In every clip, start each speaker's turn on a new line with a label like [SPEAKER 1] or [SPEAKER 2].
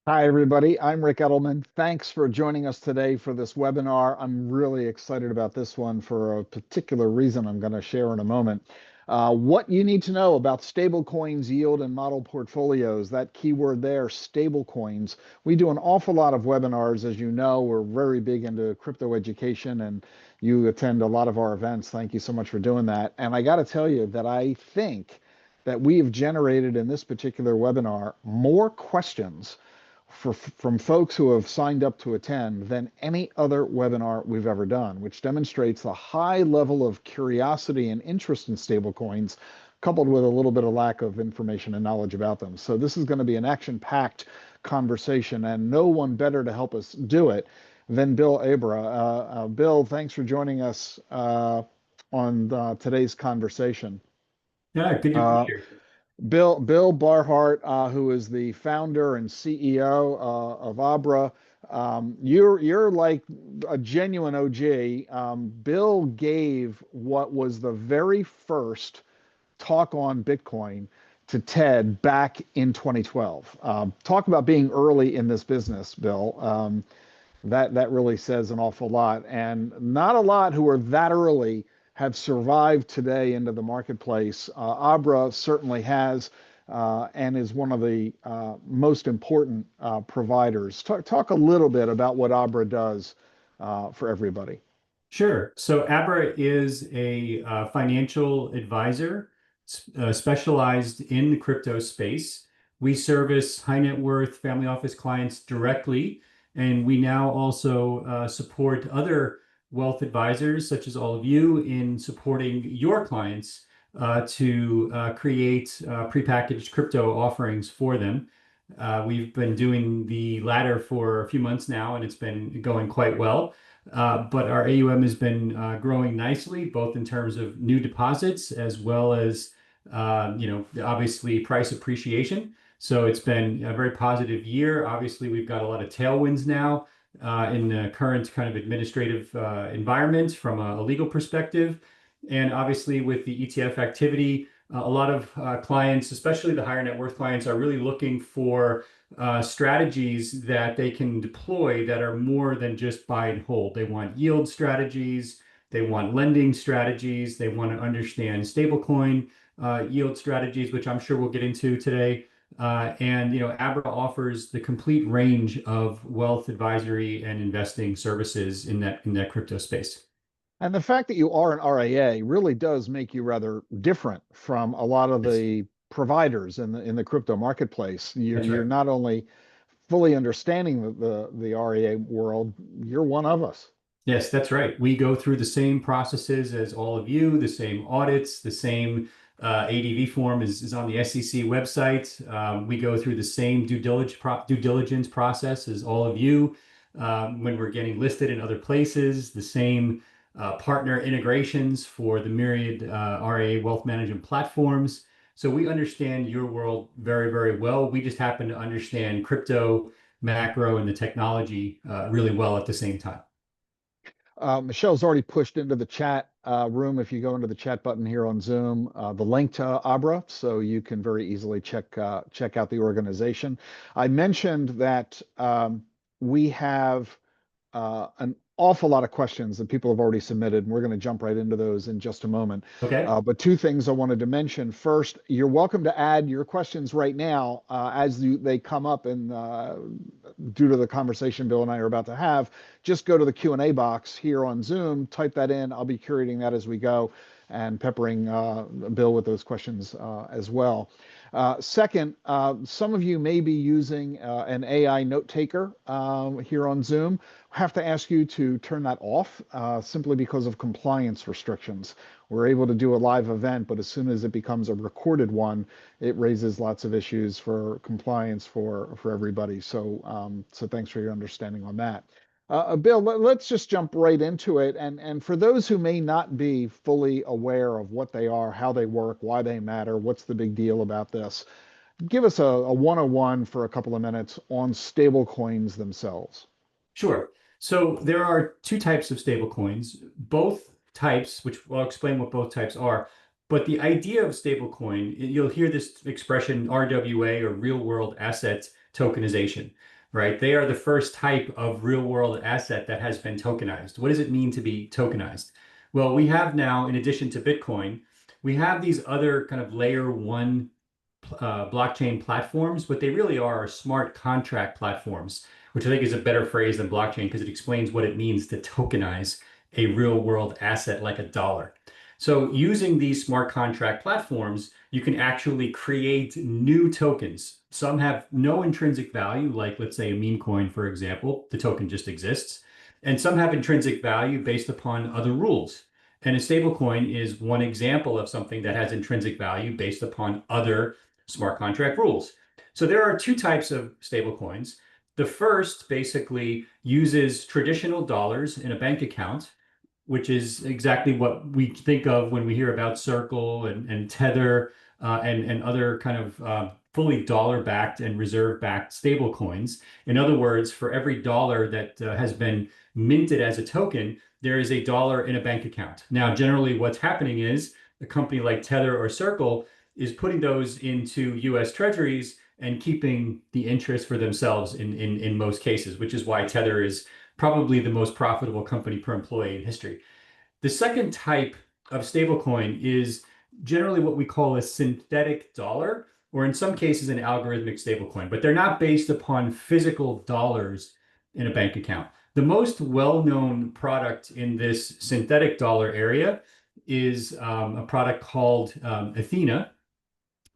[SPEAKER 1] Hi, everybody. I'm Ric Edelman. Thanks for joining us today for this webinar. I'm really excited about this one for a particular reason I'm going to share in a moment. What you need to know about stablecoins, yield, and model portfolios, that keyword there, stablecoins. We do an awful lot of webinars. As you know, we're very big into crypto education, and you attend a lot of our events. Thank you so much for doing that. And I got to tell you that I think that we have generated in this particular webinar more questions from folks who have signed up to attend than any other webinar we've ever done, which demonstrates the high level of curiosity and interest in stablecoins, coupled with a little bit of lack of information and knowledge about them. So this is going to be an action-packed conversation, and no one better to help us do it than Bill Abra. Bill, thanks for joining us on today's conversation.
[SPEAKER 2] Yeah, good to be
[SPEAKER 1] Uh,
[SPEAKER 2] here.
[SPEAKER 1] Bill Barhydt, who is the founder and CEO of Abra. You're like a genuine OG. Bill gave what was the very first talk on Bitcoin to TED back in 2012. Talk about being early in this business, Bill. That really says an awful lot, and not a lot who are that early have survived today into the marketplace. Abra certainly has, and is one of the most important providers. Talk a little bit about what Abra does for everybody.
[SPEAKER 2] Sure. So Abra is a financial advisor specialized in the crypto space. We service high net worth family office clients directly, and we now also support other wealth advisors, such as all of you, in supporting your clients to create prepackaged crypto offerings for them. We've been doing the latter for a few months now, and it's been going quite well. But our AUM has been growing nicely, both in terms of new deposits as well as, obviously price appreciation. So it's been a very positive year. Obviously, we've got a lot of tailwinds now in the current kind of administrative environment from a legal perspective. And obviously, with the ETF activity, a lot of clients, especially the higher net worth clients, are really looking for strategies that they can deploy that are more than just buy and hold. They want yield strategies, they want lending strategies, they want to understand stablecoin yield strategies, which I'm sure we'll get into today. Abra offers the complete range of wealth advisory and investing services in that crypto space.
[SPEAKER 1] And the fact that you are an RIA really does make you rather different from a lot of
[SPEAKER 2] Yes,
[SPEAKER 1] the providers in the crypto marketplace.
[SPEAKER 2] that's
[SPEAKER 1] You're
[SPEAKER 2] right.
[SPEAKER 1] not only fully understanding the RIA world, you're one of us.
[SPEAKER 2] Yes, that's right. We go through the same processes as all of you, the same audits, the same ADV form is on the SEC website. We go through the same due diligence process as all of you when we're getting listed in other places, the same partner integrations for the myriad RIA wealth management platforms. So we understand your world very, very well. We just happen to understand crypto, macro, and the technology really well at the same time.
[SPEAKER 1] Michelle's already pushed into the chat room. If you go into the chat button here on Zoom, the link to Abra, so you can very easily check out the organization. I mentioned that we have an awful lot of questions that people have already submitted, and we're going to jump right into those in just a moment.
[SPEAKER 2] Okay.
[SPEAKER 1] But two things I wanted to mention. First, you're welcome to add your questions right now they come up, and due to the conversation Bill and I are about to have, just go to the Q&A box here on Zoom, type that in. I'll be curating that as we go and peppering Bill with those questions as well. Second, some of you may be using an AI note taker here on Zoom. I have to ask you to turn that off simply because of compliance restrictions. We're able to do a live event, but as soon as it becomes a recorded one, it raises lots of issues for compliance for everybody. So thanks for your understanding on that. Bill, let's just jump right into it. And for those who may not be fully aware of what they are, how they work, why they matter, what's the big deal about this, give us a 101 for a couple of minutes on stable coins themselves.
[SPEAKER 2] Sure. So there are two types of stablecoins, both types, which I'll explain what both types are. But the idea of stablecoin, you'll hear this expression RWA or real world asset tokenization. right? They are the first type of real world asset that has been tokenized. What does it mean to be tokenized? Well, we have now, in addition to Bitcoin, we have these other kind of layer one blockchain platforms. What they really are smart contract platforms, which I think is a better phrase than blockchain because it explains what it means to tokenize a real world asset like a dollar. So using these smart contract platforms, you can actually create new tokens. Some have no intrinsic value, like let's say a meme coin, for example, the token just exists. And some have intrinsic value based upon other rules. And a stablecoin is one example of something that has intrinsic value based upon other smart contract rules. So there are two types of stablecoins. The first basically uses traditional dollars in a bank account, which is exactly what we think of when we hear about Circle and Tether and other kind of fully dollar-backed and reserve-backed stable coins. In other words, for every dollar that has been minted as a token, there is a dollar in a bank account. Now, generally what's happening is a company like Tether or Circle is putting those into US Treasuries and keeping the interest for themselves in most cases, which is why Tether is probably the most profitable company per employee in history. The second type of stablecoin is generally what we call a synthetic dollar, or in some cases, an algorithmic stablecoin, but they're not based upon physical dollars in a bank account. The most well-known product in this synthetic dollar area is a product called Athena,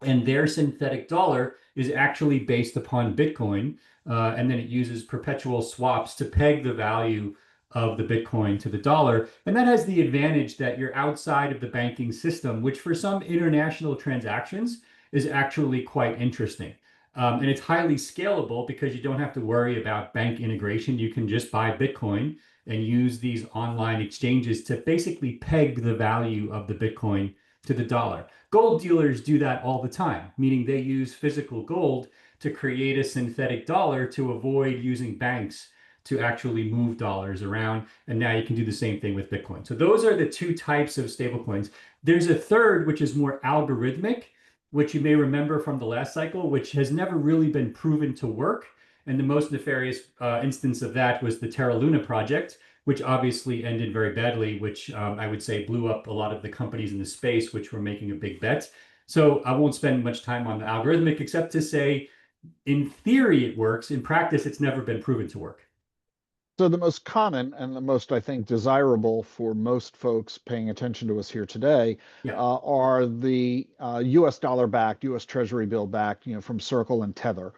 [SPEAKER 2] and their synthetic dollar is actually based upon Bitcoin, and then it uses perpetual swaps to peg the value of the Bitcoin to the dollar. And that has the advantage that you're outside of the banking system, which for some international transactions is actually quite interesting. And it's highly scalable because you don't have to worry about bank integration. You can just buy Bitcoin and use these online exchanges to basically peg the value of the Bitcoin to the dollar. Gold dealers do that all the time, meaning they use physical gold to create a synthetic dollar to avoid using banks to actually move dollars around. And now you can do the same thing with Bitcoin. So those are the two types of stablecoins. There's a third, which is more algorithmic, which you may remember from the last cycle, which has never really been proven to work. And the most nefarious instance of that was the Terra Luna project, which obviously ended very badly, which I would say blew up a lot of the companies in the space, which were making a big bet. So I won't spend much time on the algorithmic, except to say, in theory, it works. In practice, it's never been proven to work.
[SPEAKER 1] So the most common and the most, I think, desirable for most folks paying attention to us here today
[SPEAKER 2] Yeah,
[SPEAKER 1] are the U.S. dollar backed, U.S. Treasury bill backed, from Circle and Tether.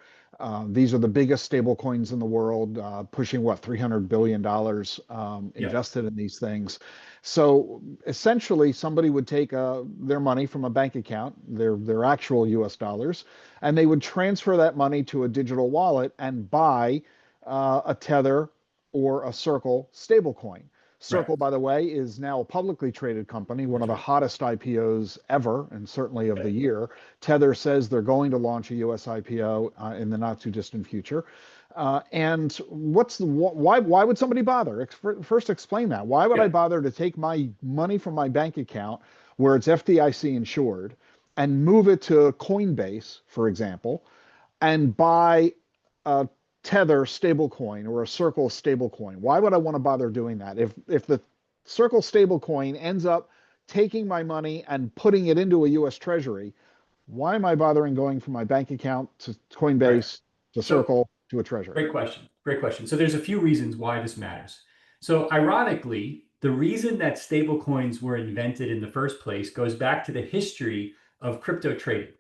[SPEAKER 1] These are the biggest stable coins in the world, pushing what, $300 billion
[SPEAKER 2] yeah,
[SPEAKER 1] invested in these things. So essentially, somebody would take their money from a bank account, their actual U.S. dollars, and they would transfer that money to a digital wallet and buy a Tether or a Circle stablecoin.
[SPEAKER 2] right.
[SPEAKER 1] Circle, by the way, is now a publicly traded company, one of
[SPEAKER 2] That's
[SPEAKER 1] the
[SPEAKER 2] right.
[SPEAKER 1] hottest IPOs ever, and certainly of the
[SPEAKER 2] Right.
[SPEAKER 1] year. Tether says they're going to launch a US IPO in the not too distant future. And why would somebody bother? First, explain that. Why would I
[SPEAKER 2] Yeah,
[SPEAKER 1] bother to take my money from my bank account where it's FDIC insured and move it to Coinbase, for example, and buy a Tether stablecoin or a Circle stablecoin? Why would I want to bother doing that? If the Circle stablecoin ends up taking my money and putting it into a US Treasury, why am I bothering going from my bank account to
[SPEAKER 2] right.
[SPEAKER 1] Coinbase to
[SPEAKER 2] So
[SPEAKER 1] Circle to a Treasury?
[SPEAKER 2] great question. Great question. So there's a few reasons why this matters. So ironically, the reason that stablecoins were invented in the first place goes back to the history of crypto trading.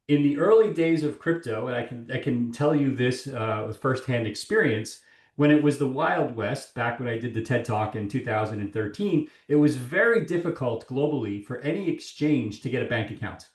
[SPEAKER 2] In the early days of crypto, and I can tell you this with firsthand experience, when it was the Wild West, back when I did the TED Talk in 2013, it was very difficult globally for any exchange to get a bank account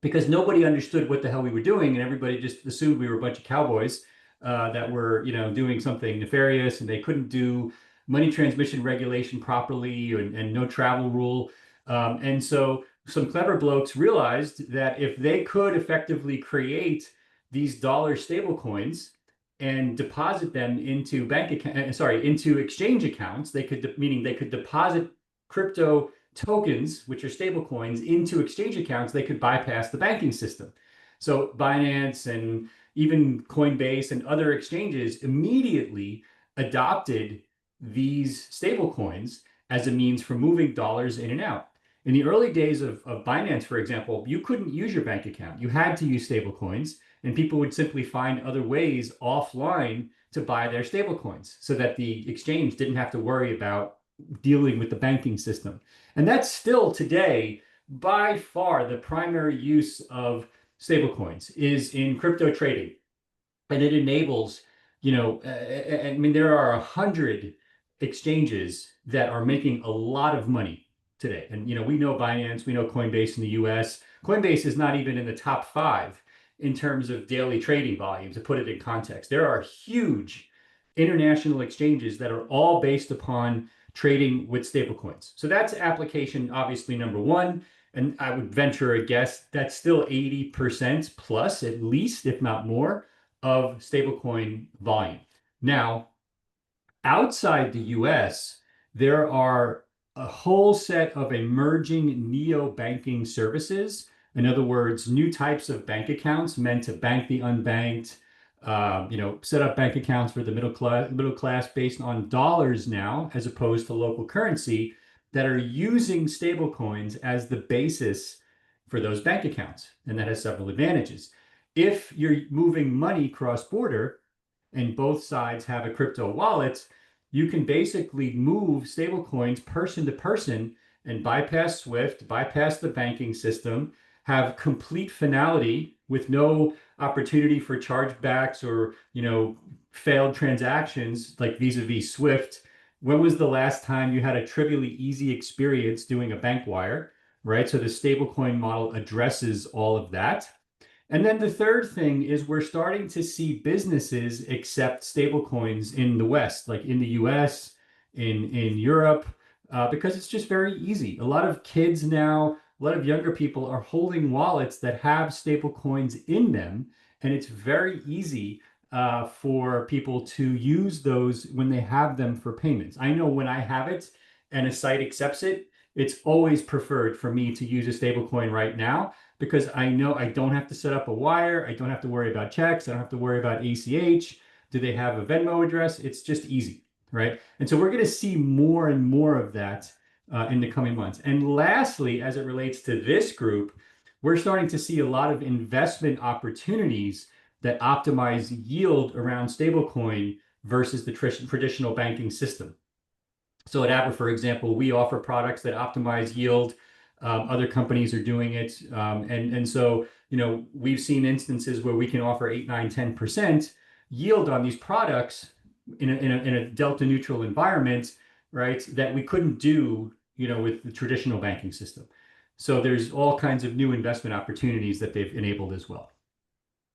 [SPEAKER 2] because nobody understood what the hell we were doing, and everybody just assumed we were a bunch of cowboys that were, doing something nefarious, and they couldn't do money transmission regulation properly and no travel rule. And so some clever blokes realized that if they could effectively create these dollar stable coins and deposit them into into exchange accounts, meaning they could deposit crypto tokens, which are stable coins, into exchange accounts, they could bypass the banking system. So Binance and even Coinbase and other exchanges immediately adopted these stable coins as a means for moving dollars in and out. In the early days of Binance, for example, you couldn't use your bank account. You had to use stable coins, and people would simply find other ways offline to buy their stable coins so that the exchange didn't have to worry about dealing with the banking system. And that's still today by far the primary use of stablecoins is in crypto trading, and it enables, I mean, there are 100 exchanges that are making a lot of money today. And, we know Binance, we know Coinbase in the US. Coinbase is not even in the top five in terms of daily trading volume, to put it in context. There are huge international exchanges that are all based upon trading with stablecoins. So that's application, obviously, number one. And I would venture a guess that's still 80% plus, at least, if not more, of stablecoin volume. Now, outside the US, there are a whole set of emerging neo-banking services. In other words, new types of bank accounts meant to bank the unbanked, set up bank accounts for the middle class based on dollars now, as opposed to local currency, that are using stablecoins as the basis for those bank accounts. And that has several advantages. If you're moving money cross-border and both sides have a crypto wallet, you can basically move stablecoins person to person and bypass SWIFT, bypass the banking system, have complete finality with no opportunity for chargebacks or, failed transactions like vis-a-vis SWIFT. When was the last time you had a trivially easy experience doing a bank wire, right? So the stablecoin model addresses all of that. And then the third thing is we're starting to see businesses accept stablecoins in the West, like in the US, in Europe, because it's just very easy. A lot of kids now, a lot of younger people are holding wallets that have stablecoins in them, and it's very easy for people to use those when they have them for payments. I know when I have it and a site accepts it, it's always preferred for me to use a stablecoin right now because I know I don't have to set up a wire. I don't have to worry about checks. I don't have to worry about ACH. Do they have a Venmo address? It's just easy, right? And so we're going to see more and more of that in the coming months. And lastly, as it relates to this group, we're starting to see a lot of investment opportunities that optimize yield around stablecoin versus the traditional banking system. So at Abra, for example, we offer products that optimize yield. Other companies are doing it. And so, we've seen instances where we can offer 8, 9, 10% yield on these products in a delta neutral environment, right? That we couldn't do, with the traditional banking system. So there's all kinds of new investment opportunities that they've enabled as well.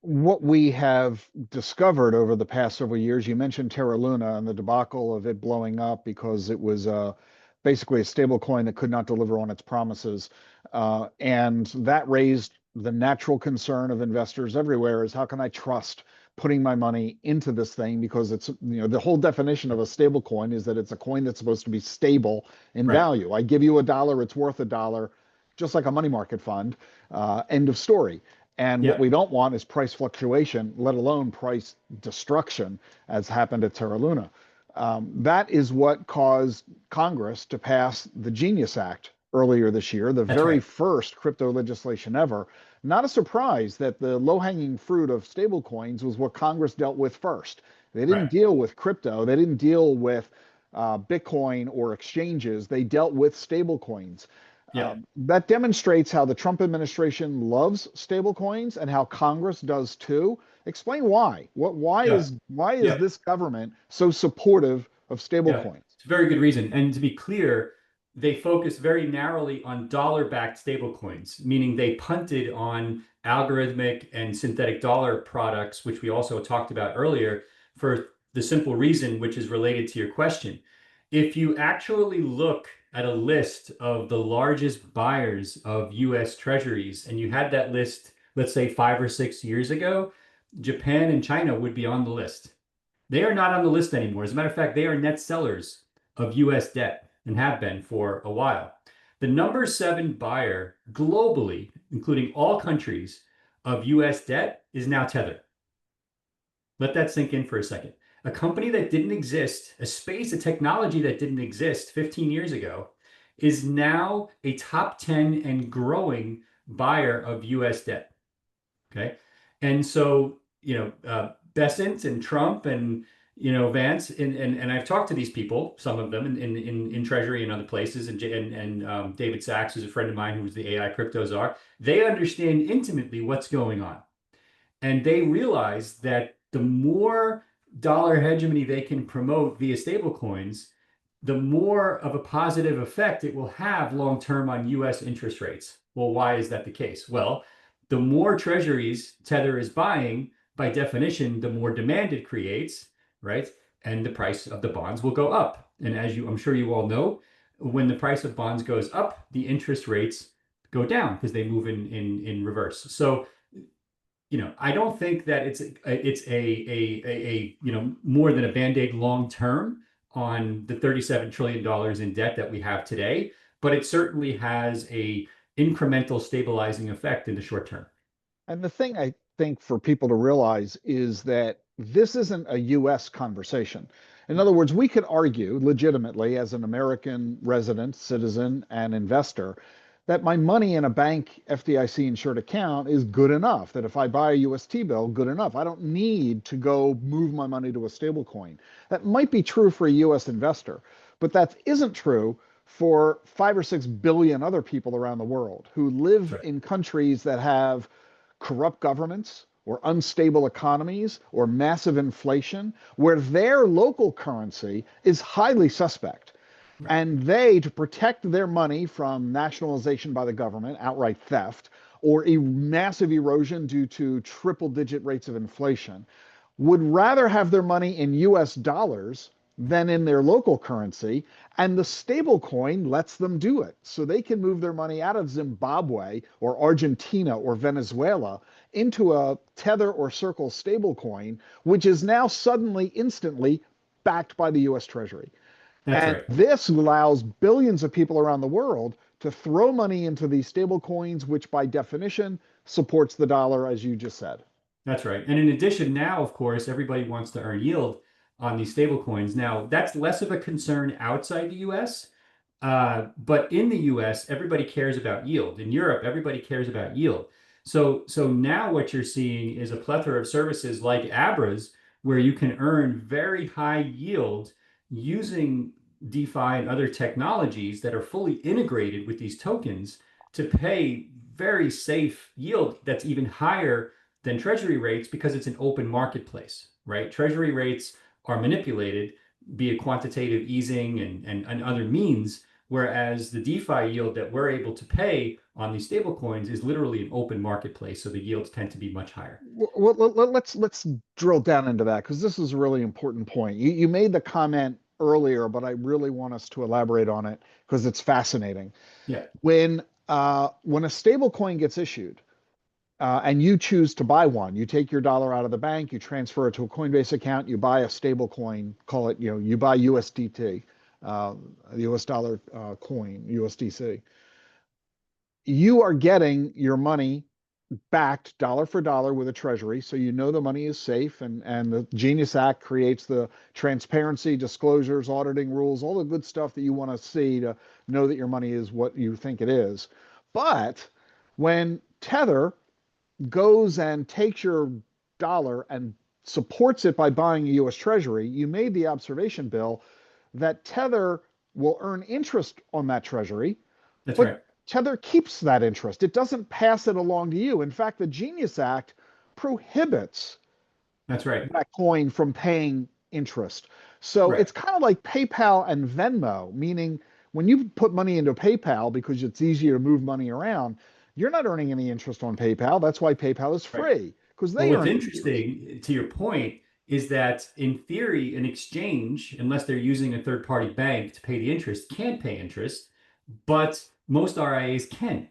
[SPEAKER 1] What we have discovered over the past several years, you mentioned Terra Luna and the debacle of it blowing up because it was basically a stable coin that could not deliver on its promises. And that raised the natural concern of investors everywhere is how can I trust putting my money into this thing? Because it's, the whole definition of a stable coin is that it's a coin that's supposed to be stable in
[SPEAKER 2] Right.
[SPEAKER 1] value. I give you a dollar, it's worth a dollar, just like a money market fund. End of story. And what
[SPEAKER 2] Yeah,
[SPEAKER 1] we don't want is price fluctuation, let alone price destruction, as happened at Terra Luna. That is what caused Congress to pass the Genius Act earlier this year, the
[SPEAKER 2] that's
[SPEAKER 1] very
[SPEAKER 2] right.
[SPEAKER 1] first crypto legislation ever. Not a surprise that the low-hanging fruit of stablecoins was what Congress dealt with first. They didn't
[SPEAKER 2] Right.
[SPEAKER 1] deal with crypto. They didn't deal with Bitcoin or exchanges. They dealt with stablecoins.
[SPEAKER 2] Yeah.
[SPEAKER 1] That demonstrates how the Trump administration loves stablecoins and how Congress does too. Explain why.
[SPEAKER 2] Yeah.
[SPEAKER 1] Why is
[SPEAKER 2] Yeah.
[SPEAKER 1] this government so supportive of
[SPEAKER 2] Yeah,
[SPEAKER 1] stablecoins?
[SPEAKER 2] it's a very good reason. And to be clear, they focus very narrowly on dollar-backed stablecoins, meaning they punted on algorithmic and synthetic dollar products, which we also talked about earlier, for the simple reason, which is related to your question. If you actually look at a list of the largest buyers of US treasuries, and you had that list, let's say 5 or 6 years ago, Japan and China would be on the list. They are not on the list anymore. As a matter of fact, they are net sellers of US debt and have been for a while. The number 7 buyer globally, including all countries, of US debt is now Tether. Let that sink in for a second. A company that didn't exist, a space, a technology that didn't exist 15 years ago, is now a top 10 and growing buyer of US debt. Okay. And so, Bessent and Trump and, Vance, and I've talked to these people, some of them in Treasury and other places, and David Sachs, who's a friend of mine who's the AI crypto czar. They understand intimately what's going on. And they realize that the more dollar hegemony they can promote via stablecoins, the more of a positive effect it will have long term on US interest rates. Well, why is that the case? Well, the more treasuries Tether is buying, by definition, the more demand it creates, right? And the price of the bonds will go up. And as I'm sure you all know, when the price of bonds goes up, the interest rates go down because they move in reverse. So I don't think that it's more than a band-aid long term on the $37 trillion in debt that we have today, but it certainly has a incremental stabilizing effect in the short term.
[SPEAKER 1] And the thing I think for people to realize is that this isn't a US conversation. In other words, we could argue legitimately as an American resident, citizen, and investor that my money in a bank FDIC insured account is good enough, that if I buy a UST bill, good enough. I don't need to go move my money to a stable coin. That might be true for a US investor, but that isn't true for 5 or 6 billion other people around the world who live
[SPEAKER 2] Right.
[SPEAKER 1] in countries that have corrupt governments or unstable economies or massive inflation, where their local currency is highly suspect.
[SPEAKER 2] Right.
[SPEAKER 1] And they, to protect their money from nationalization by the government, outright theft, or a massive erosion due to triple digit rates of inflation, would rather have their money in US dollars than in their local currency. And the stable coin lets them do it. So they can move their money out of Zimbabwe or Argentina or Venezuela into a Tether or Circle stable coin, which is now suddenly, instantly backed by the US Treasury.
[SPEAKER 2] That's
[SPEAKER 1] And
[SPEAKER 2] right.
[SPEAKER 1] this allows billions of people around the world to throw money into these stable coins, which by definition supports the dollar, as you just said.
[SPEAKER 2] That's right. And in addition, now, of course, everybody wants to earn yield on these stable coins. Now, that's less of a concern outside the US. But in the US, everybody cares about yield. In Europe, everybody cares about yield. So now what you're seeing is a plethora of services like Abra's, where you can earn very high yield using DeFi and other technologies that are fully integrated with these tokens to pay very safe yield that's even higher than treasury rates because it's an open marketplace, right? Treasury rates are manipulated via quantitative easing and other means. Whereas the DeFi yield that we're able to pay on these stable coins is literally an open marketplace. So the yields tend to be much higher.
[SPEAKER 1] Well, let's drill down into that because this is a really important point. You made the comment earlier, but I really want us to elaborate on it because it's fascinating.
[SPEAKER 2] Yeah,
[SPEAKER 1] When a stable coin gets issued, and you choose to buy one. You take your dollar out of the bank, you transfer it to a Coinbase account, you buy a stable coin, call it, you buy USDT, US dollar coin, USDC. You are getting your money backed dollar for dollar with a treasury, so you know the money is safe, and the Genius Act creates the transparency, disclosures, auditing rules, all the good stuff that you want to see to know that your money is what you think it is. But when Tether goes and takes your dollar and supports it by buying a US Treasury, you made the observation, Bill, that Tether will earn interest on that Treasury,
[SPEAKER 2] that's
[SPEAKER 1] but
[SPEAKER 2] right.
[SPEAKER 1] Tether keeps that interest. It doesn't pass it along to you. In fact, the Genius Act prohibits
[SPEAKER 2] That's right.
[SPEAKER 1] that coin from paying interest. So
[SPEAKER 2] Right.
[SPEAKER 1] it's kind of like PayPal and Venmo, meaning when you put money into PayPal because it's easier to move money around, you're not earning any interest on PayPal. That's why PayPal is
[SPEAKER 2] Right.
[SPEAKER 1] free because
[SPEAKER 2] Well,
[SPEAKER 1] they
[SPEAKER 2] what's
[SPEAKER 1] earn interest.
[SPEAKER 2] interesting to your point is that in theory, an exchange, unless they're using a third party bank to pay the interest, can't pay interest, but most RIAs can.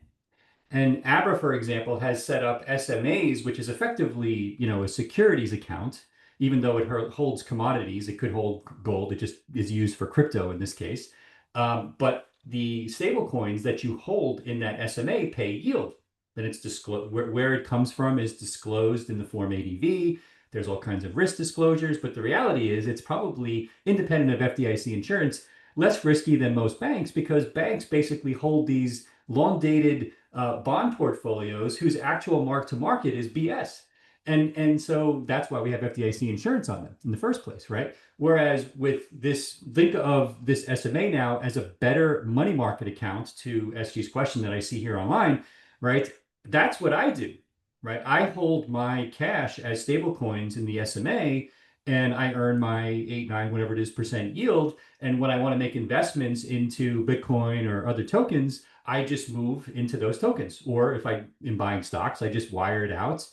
[SPEAKER 2] And Abra, for example, has set up SMAs, which is effectively, a securities account. Even though it holds commodities, it could hold gold. It just is used for crypto in this case. But the stable coins that you hold in that SMA pay yield. then it's disclosed. Where it comes from is disclosed in the Form ADV. There's all kinds of risk disclosures, but the reality is it's probably independent of FDIC insurance, less risky than most banks because banks basically hold these long dated bond portfolios whose actual mark to market is BS. And so that's why we have FDIC insurance on them in the first place, right? Whereas with this, think of this SMA now as a better money market account to SG's question that I see here online, right? That's what I do, right? I hold my cash as stable coins in the SMA and I earn my 8, 9, whatever it is percent yield. And when I want to make investments into Bitcoin or other tokens, I just move into those tokens. Or if I am buying stocks, I just wire it out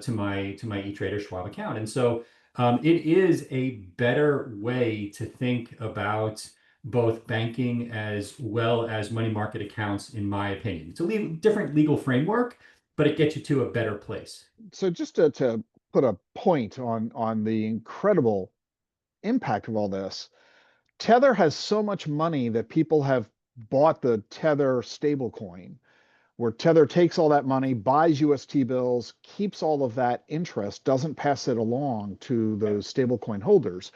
[SPEAKER 2] to my E-Trade or Schwab account. And so it is a better way to think about both banking as well as money market accounts, in my opinion. It's a different legal framework, but it gets you to a better place.
[SPEAKER 1] So just to put a point on the incredible impact of all this, Tether has so much money that people have bought the Tether stablecoin, where Tether takes all that money, buys UST bills, keeps all of that interest, doesn't pass it along to those stablecoin holders.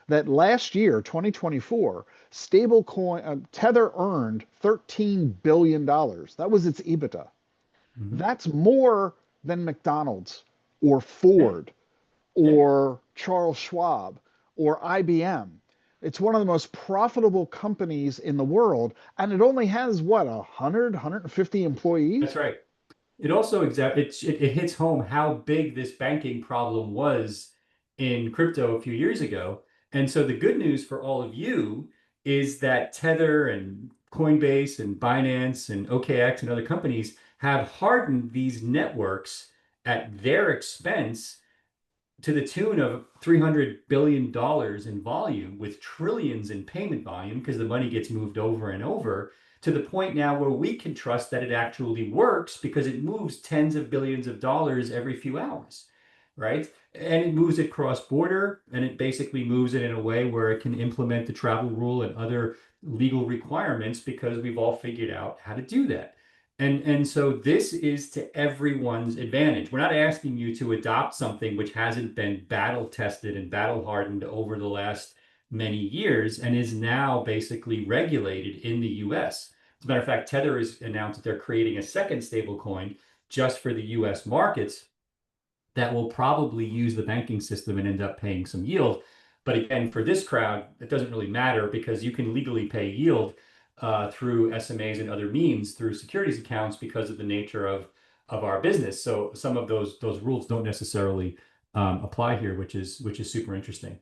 [SPEAKER 1] That last year, 2024, Tether earned $13 billion. That was its EBITDA.
[SPEAKER 2] Mhm.
[SPEAKER 1] That's more than McDonald's or
[SPEAKER 2] Yeah,
[SPEAKER 1] Ford
[SPEAKER 2] yeah.
[SPEAKER 1] or Charles Schwab or IBM. It's one of the most profitable companies in the world, and it only has what, 100, 150
[SPEAKER 2] That's
[SPEAKER 1] employees?
[SPEAKER 2] right. It also it hits home how big this banking problem was in crypto a few years ago. And so the good news for all of you is that Tether and Coinbase and Binance and OKX and other companies have hardened these networks at their expense to the tune of $300 billion in volume with trillions in payment volume because the money gets moved over and over to the point now where we can trust that it actually works because it moves tens of billions of dollars every few hours, right? And it moves it cross border and it basically moves it in a way where it can implement the travel rule and other legal requirements because we've all figured out how to do that. And so this is to everyone's advantage. We're not asking you to adopt something which hasn't been battle tested and battle hardened over the last many years and is now basically regulated in the US. As a matter of fact, Tether has announced that they're creating a second stable coin just for the US markets that will probably use the banking system and end up paying some yield. But again, for this crowd, it doesn't really matter because you can legally pay yield through SMAs and other means through securities accounts because of the nature of our business. So some of those rules don't necessarily apply here, which is super interesting.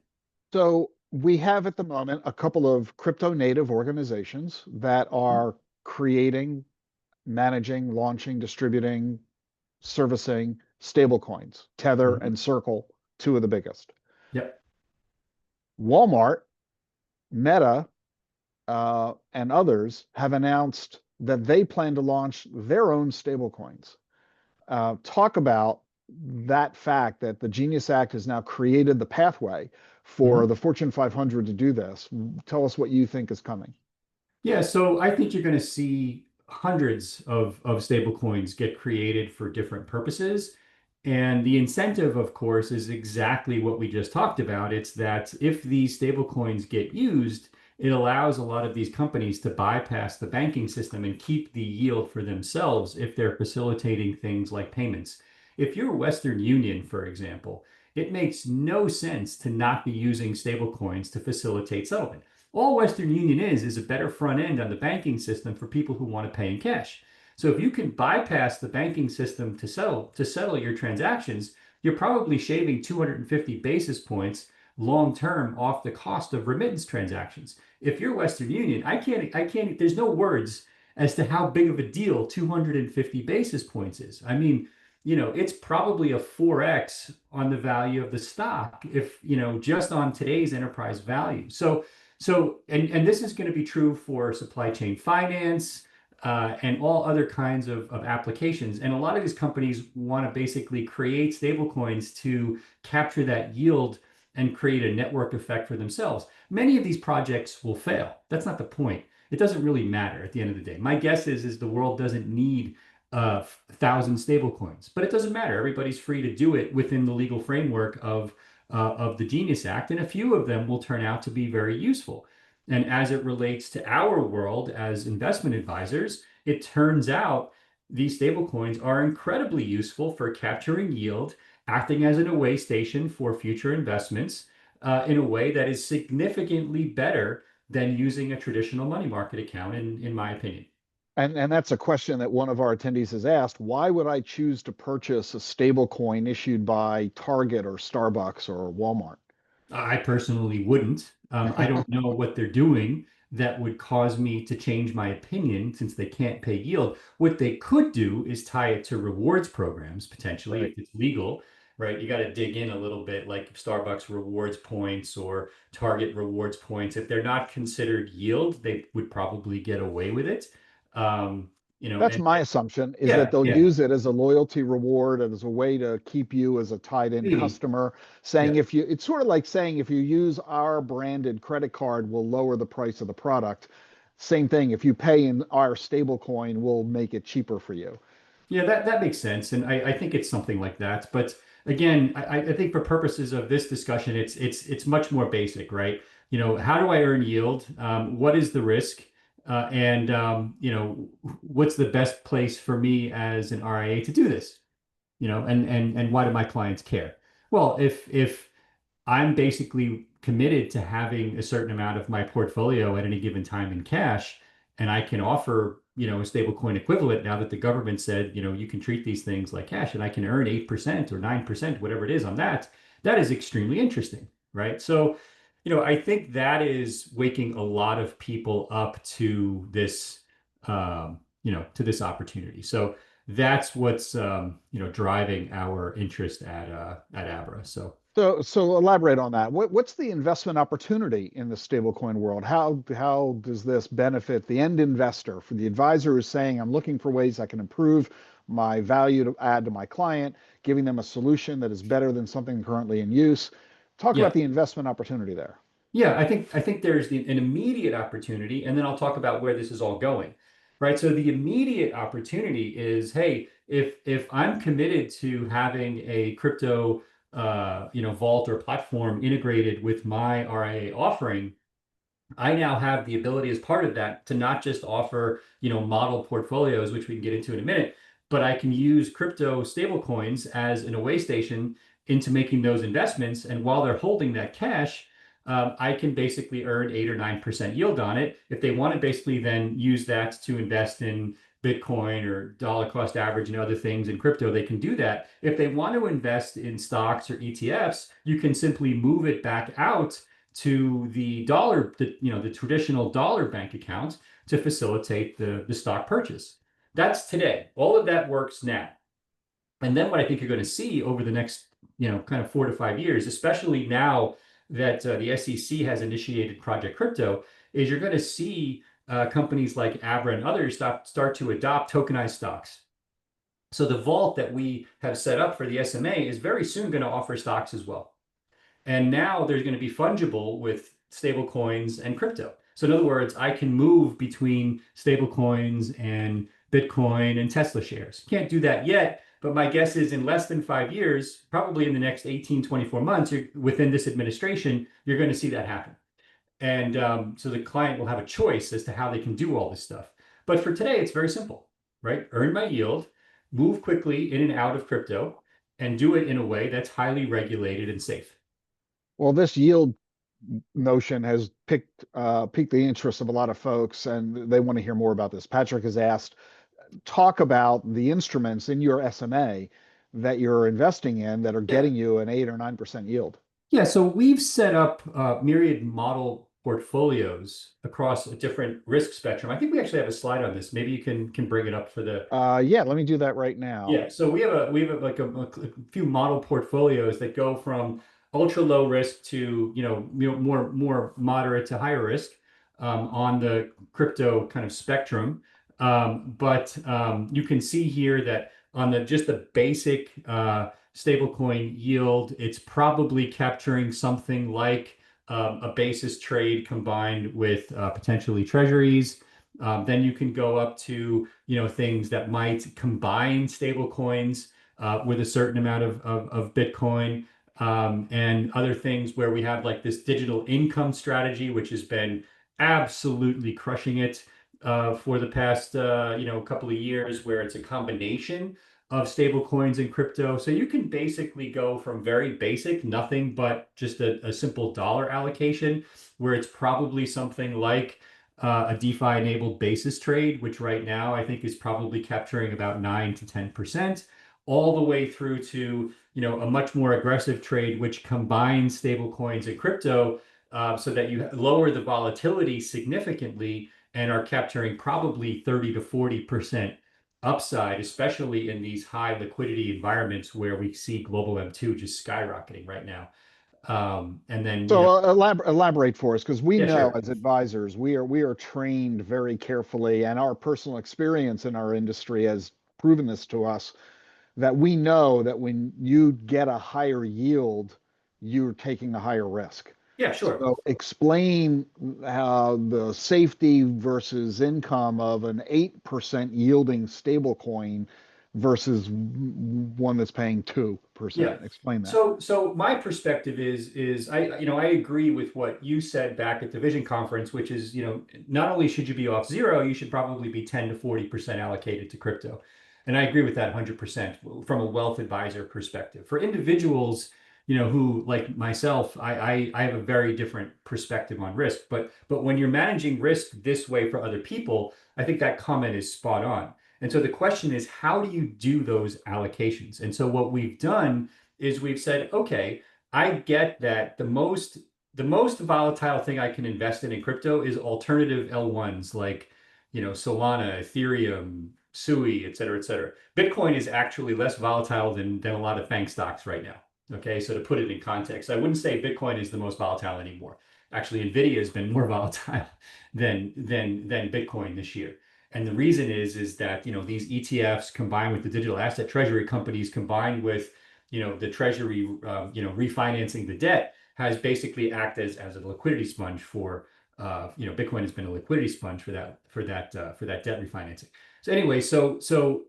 [SPEAKER 1] So we have at the moment a couple of crypto native organizations that are creating, managing, launching, distributing, servicing stablecoins, Tether
[SPEAKER 2] Mhm.
[SPEAKER 1] and Circle, two of the biggest.
[SPEAKER 2] Yep.
[SPEAKER 1] Walmart, Meta, and others have announced that they plan to launch their own stablecoins. Talk about that fact that the Genius Act has now created the pathway for
[SPEAKER 2] Mhm.
[SPEAKER 1] the Fortune 500 to do this. Tell us what you think is coming.
[SPEAKER 2] Yeah, so I think you're going to see hundreds of stable coins get created for different purposes. And the incentive, of course, is exactly what we just talked about. It's that if these stable coins get used, it allows a lot of these companies to bypass the banking system and keep the yield for themselves if they're facilitating things like payments. If you're Western Union, for example, it makes no sense to not be using stable coins to facilitate settlement. All Western Union is a better front end on the banking system for people who want to pay in cash. So if you can bypass the banking system to settle your transactions, you're probably shaving 250 basis points long term off the cost of remittance transactions. If you're Western Union, I can't there's no words as to how big of a deal 250 basis points is. I mean, it's probably a 4x on the value of the stock if, just on today's enterprise value. And this is going to be true for supply chain finance and all other kinds of applications. And a lot of these companies want to basically create stablecoins to capture that yield and create a network effect for themselves. Many of these projects will fail. That's not the point. It doesn't really matter at the end of the day. My guess is the world doesn't need 1,000 stablecoins. But it doesn't matter. Everybody's free to do it within the legal framework of the Genius Act, and a few of them will turn out to be very useful. And as it relates to our world as investment advisors, it turns out these stablecoins are incredibly useful for capturing yield, acting as an away station for future investments in a way that is significantly better than using a traditional money market account, in my opinion.
[SPEAKER 1] And that's a question that one of our attendees has asked. Why would I choose to purchase a stable coin issued by Target or Starbucks or Walmart?
[SPEAKER 2] I personally wouldn't. I don't know what they're doing that would cause me to change my opinion since they can't pay yield. What they could do is tie it to rewards programs, potentially, if
[SPEAKER 1] Right.
[SPEAKER 2] it's legal, right? You got to dig in a little bit, like Starbucks rewards points or Target rewards points. If they're not considered yield, they would probably get away with it. Um,
[SPEAKER 1] That's
[SPEAKER 2] and
[SPEAKER 1] my assumption is that
[SPEAKER 2] yeah,
[SPEAKER 1] they'll
[SPEAKER 2] yeah,
[SPEAKER 1] use it as a loyalty reward and as a way to keep you as a tied-in
[SPEAKER 2] maybe.
[SPEAKER 1] customer,
[SPEAKER 2] Yeah.
[SPEAKER 1] saying if you, it's sort of like saying if you use our branded credit card, we'll lower the price of the product. Same thing, if you pay in our stable coin, we'll make it cheaper for you.
[SPEAKER 2] Yeah, that makes sense, and I think it's something like that. But again, I think for purposes of this discussion, it's much more basic, right? How do I earn yield? What is the risk? And what's the best place for me as an RIA to do this? And why do my clients care? Well, if I'm basically committed to having a certain amount of my portfolio at any given time in cash, and I can offer, a stable coin equivalent now that the government said, you can treat these things like cash, and I can earn 8% or 9%, whatever it is on that. That is extremely interesting, right? So, I think that is waking a lot of people up to this, to this opportunity. So that's what's, driving our interest at Abra. So.
[SPEAKER 1] So elaborate on that. What's the investment opportunity in the stablecoin world? How does this benefit the end investor? For the advisor who's saying, I'm looking for ways I can improve my value to add to my client, giving them a solution that is better than something currently in use. Talk about
[SPEAKER 2] Yeah.
[SPEAKER 1] the investment opportunity there.
[SPEAKER 2] Yeah, I think there's an immediate opportunity, and then I'll talk about where this is all going. Right. So the immediate opportunity is, hey, if I'm committed to having a crypto vault or platform integrated with my RIA offering, I now have the ability as part of that to not just offer, model portfolios, which we can get into in a minute, but I can use crypto stablecoins as an away station into making those investments. And while they're holding that cash, I can basically earn 8 or 9% yield on it. If they want to basically then use that to invest in Bitcoin or dollar cost average and other things in crypto, they can do that. If they want to invest in stocks or ETFs, you can simply move it back out to the dollar, the traditional dollar bank account to facilitate the stock purchase. That's today. All of that works now. And then what I think you're going to see over the next, kind of 4 to 5 years, especially now that the SEC has initiated Project Crypto, is you're going to see companies like Abra and others start to adopt tokenized stocks. So the vault that we have set up for the SMA is very soon going to offer stocks as well. And now there's going to be fungible with stable coins and crypto. So in other words, I can move between stable coins and Bitcoin and Tesla shares. Can't do that yet, but my guess is in less than 5 years, probably in the next 18, 24 months, within this administration, you're going to see that happen. And so the client will have a choice as to how they can do all this stuff. But for today, it's very simple, right? Earn my yield, move quickly in and out of crypto, and do it in a way that's highly regulated and safe.
[SPEAKER 1] Well, this yield notion has piqued the interest of a lot of folks, and they want to hear more about this. Patrick has asked, talk about the instruments in your SMA that you're investing in that are
[SPEAKER 2] Yeah.
[SPEAKER 1] getting you an 8 or 9% yield.
[SPEAKER 2] Yeah, so we've set up myriad model portfolios across a different risk spectrum. I think we actually have a slide on this. Maybe you can bring it up for the.
[SPEAKER 1] Yeah, let me do that right now.
[SPEAKER 2] Yeah, so we have like a few model portfolios that go from ultra low risk to more moderate to higher risk on the crypto kind of spectrum. But you can see here that on the just the basic stablecoin yield, it's probably capturing something like a basis trade combined with potentially treasuries. Then you can go up to, things that might combine stable coins with a certain amount of Bitcoin, and other things where we have like this digital income strategy, which has been absolutely crushing it for the past, couple of years, where it's a combination of stable coins and crypto. So you can basically go from very basic, nothing but just a simple dollar allocation, where it's probably something like a DeFi enabled basis trade, which right now I think is probably capturing about 9 to 10%, all the way through to, a much more aggressive trade, which combines stable coins and crypto, so that you lower the volatility significantly and are capturing probably 30 to 40% upside, especially in these high liquidity environments where we see global M2 just skyrocketing right now. And then,
[SPEAKER 1] So elaborate for us, because we
[SPEAKER 2] yeah,
[SPEAKER 1] know
[SPEAKER 2] sure.
[SPEAKER 1] as advisors we are trained very carefully, and our personal experience in our industry has proven this to us, that we know that when you get a higher yield, you're taking a higher risk.
[SPEAKER 2] Yeah, sure.
[SPEAKER 1] So explain how the safety versus income of an 8% yielding stable coin versus one that's paying
[SPEAKER 2] Yeah.
[SPEAKER 1] 2%. Explain that.
[SPEAKER 2] So my perspective is I agree with what you said back at the Vision Conference, which is, not only should you be off zero, you should probably be 10 to 40% allocated to crypto. And I agree with that 100% from a wealth advisor perspective. For individuals, who like myself, I have a very different perspective on risk. But when you're managing risk this way for other people, I think that comment is spot on. And so the question is, how do you do those allocations? And so what we've done is we've said, okay, I get that the most volatile thing I can invest in crypto is alternative L1s like, Solana, Ethereum, Sui, et cetera, et cetera. Bitcoin is actually less volatile than a lot of FANG stocks right now. Okay, so to put it in context, I wouldn't say Bitcoin is the most volatile anymore. Actually, Nvidia has been more volatile than Bitcoin this year. And the reason is that, these ETFs combined with the digital asset treasury companies combined with, the treasury, refinancing the debt has basically acted as a liquidity sponge for, Bitcoin has been a liquidity sponge for that debt refinancing. So anyway, so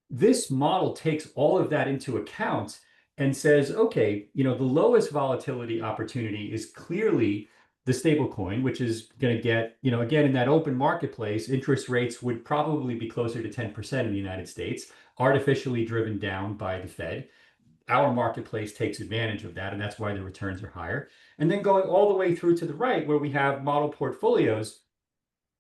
[SPEAKER 2] this model takes all of that into account and says, okay, the lowest volatility opportunity is clearly the stable coin, which is going to get, again, in that open marketplace, interest rates would probably be closer to 10% in the United States, artificially driven down by the Fed. Our marketplace takes advantage of that, and that's why the returns are higher. And then going all the way through to the right, where we have model portfolios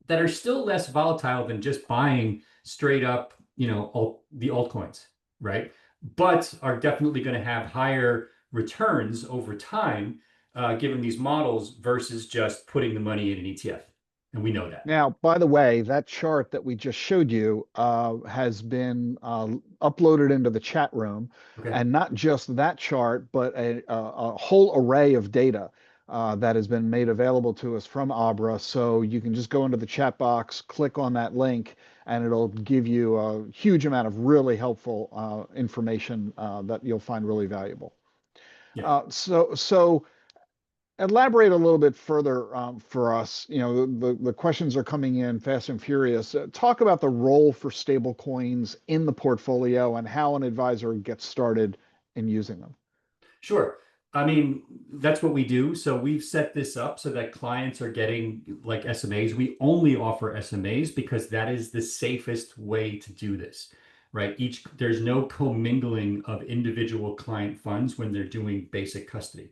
[SPEAKER 2] that are still less volatile than just buying straight up, the altcoins, right? But are definitely going to have higher returns over time, given these models versus just putting the money in an ETF. And we know that.
[SPEAKER 1] Now, by the way, that chart that we just showed you has been uploaded into the chat room,
[SPEAKER 2] Okay.
[SPEAKER 1] and not just that chart, but a whole array of data that has been made available to us from Abra. So you can just go into the chat box, click on that link, and it'll give you a huge amount of really helpful information that you'll find really valuable.
[SPEAKER 2] Yeah.
[SPEAKER 1] So elaborate a little bit further for us. The questions are coming in fast and furious. Talk about the role for stable coins in the portfolio and how an advisor gets started in using them.
[SPEAKER 2] Sure. I mean, that's what we do. So we've set this up so that clients are getting like SMAs. We only offer SMAs because that is the safest way to do this, right? There's no commingling of individual client funds when they're doing basic custody.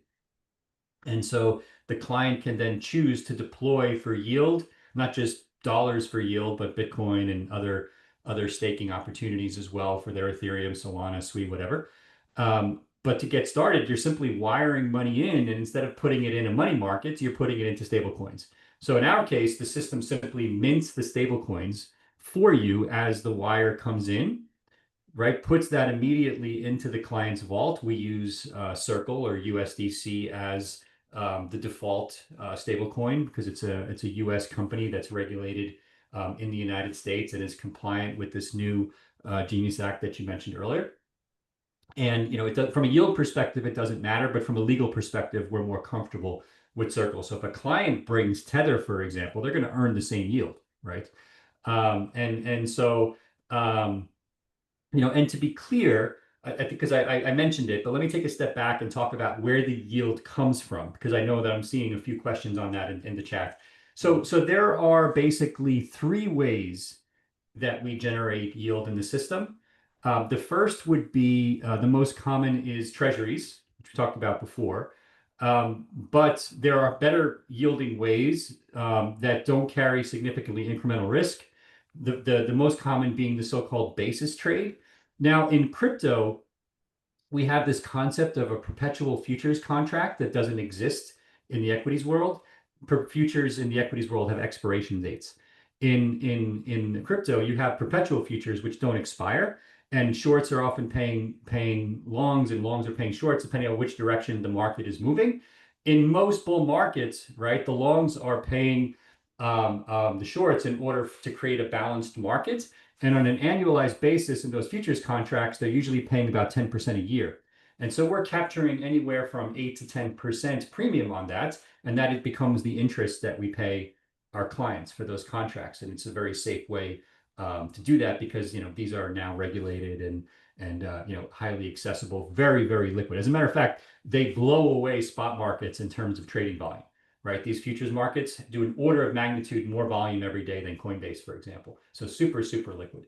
[SPEAKER 2] And so the client can then choose to deploy for yield, not just dollars for yield, but Bitcoin and other staking opportunities as well for their Ethereum, Solana, Sui, whatever. But to get started, you're simply wiring money in, and instead of putting it in a money market, you're putting it into stable coins. So in our case, the system simply mints the stable coins for you as the wire comes in, right? Puts that immediately into the client's vault. We use Circle or USDC as the default stable coin because it's a U.S. company that's regulated in the United States and is compliant with this new Genius Act that you mentioned earlier. And from a yield perspective, it doesn't matter, but from a legal perspective, we're more comfortable with Circle. So if a client brings Tether, for example, they're going to earn the same yield, right? And so and to be clear, because I mentioned it, but let me take a step back and talk about where the yield comes from, because I know that I'm seeing a few questions on that in the chat. So there are basically three ways that we generate yield in the system. The first would be the most common is treasuries, which we talked about before. But there are better yielding ways that don't carry significantly incremental risk. The most common being the so-called basis trade. Now, in crypto, we have this concept of a perpetual futures contract that doesn't exist in the equities world. Futures in the equities world have expiration dates. In crypto, you have perpetual futures which don't expire, and shorts are often paying longs, and longs are paying shorts depending on which direction the market is moving. In most bull markets, right, the longs are paying the shorts in order to create a balanced market. And on an annualized basis in those futures contracts, they're usually paying about 10% a year. And so we're capturing anywhere from 8 to 10% premium on that. And that it becomes the interest that we pay our clients for those contracts. And it's a very safe way to do that because these are now regulated and highly accessible, very, very liquid. As a matter of fact, they blow away spot markets in terms of trading volume. Right? These futures markets do an order of magnitude more volume every day than Coinbase, for example. So super, super liquid.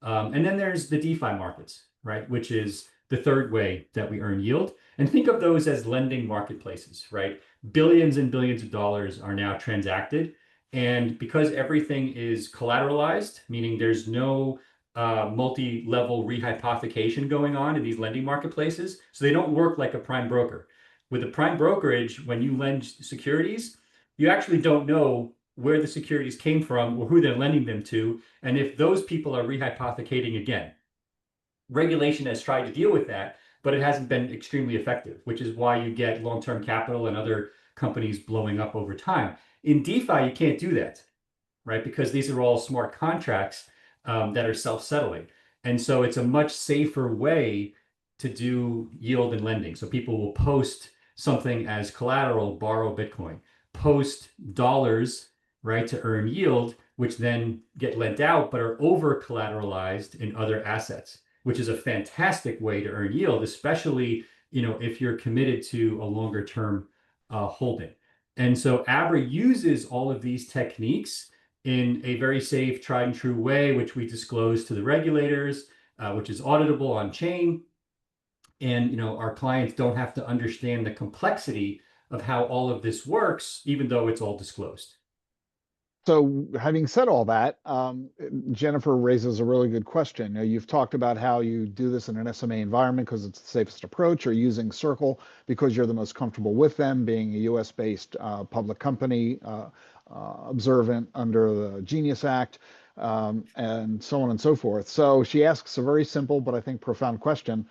[SPEAKER 2] And then there's the DeFi markets, right? Which is the third way that we earn yield. And think of those as lending marketplaces, right? Billions and billions of dollars are now transacted. And because everything is collateralized, meaning there's no multi-level rehypothecation going on in these lending marketplaces, so they don't work like a prime broker. With a prime brokerage, when you lend securities, you actually don't know where the securities came from or who they're lending them to, and if those people are rehypothecating again. Regulation has tried to deal with that, but it hasn't been extremely effective, which is why you get long-term capital and other companies blowing up over time. In DeFi, you can't do that, right? Because these are all smart contracts that are self-settling. And so it's a much safer way to do yield and lending. So people will post something as collateral, borrow Bitcoin, post dollars, right, to earn yield, which then get lent out but are over collateralized in other assets, which is a fantastic way to earn yield, especially if you're committed to a longer term holding. And so Abra uses all of these techniques in a very safe, tried and true way, which we disclose to the regulators, which is auditable on chain. And our clients don't have to understand the complexity of how all of this works, even though it's all disclosed.
[SPEAKER 1] So, having said all that, Jennifer raises a really good question. You've talked about how you do this in an SMA environment because it's the safest approach, or using Circle because you're the most comfortable with them, being a US-based public company, observant under the Genius Act, and so on and so forth. So she asks a very simple but I think profound question: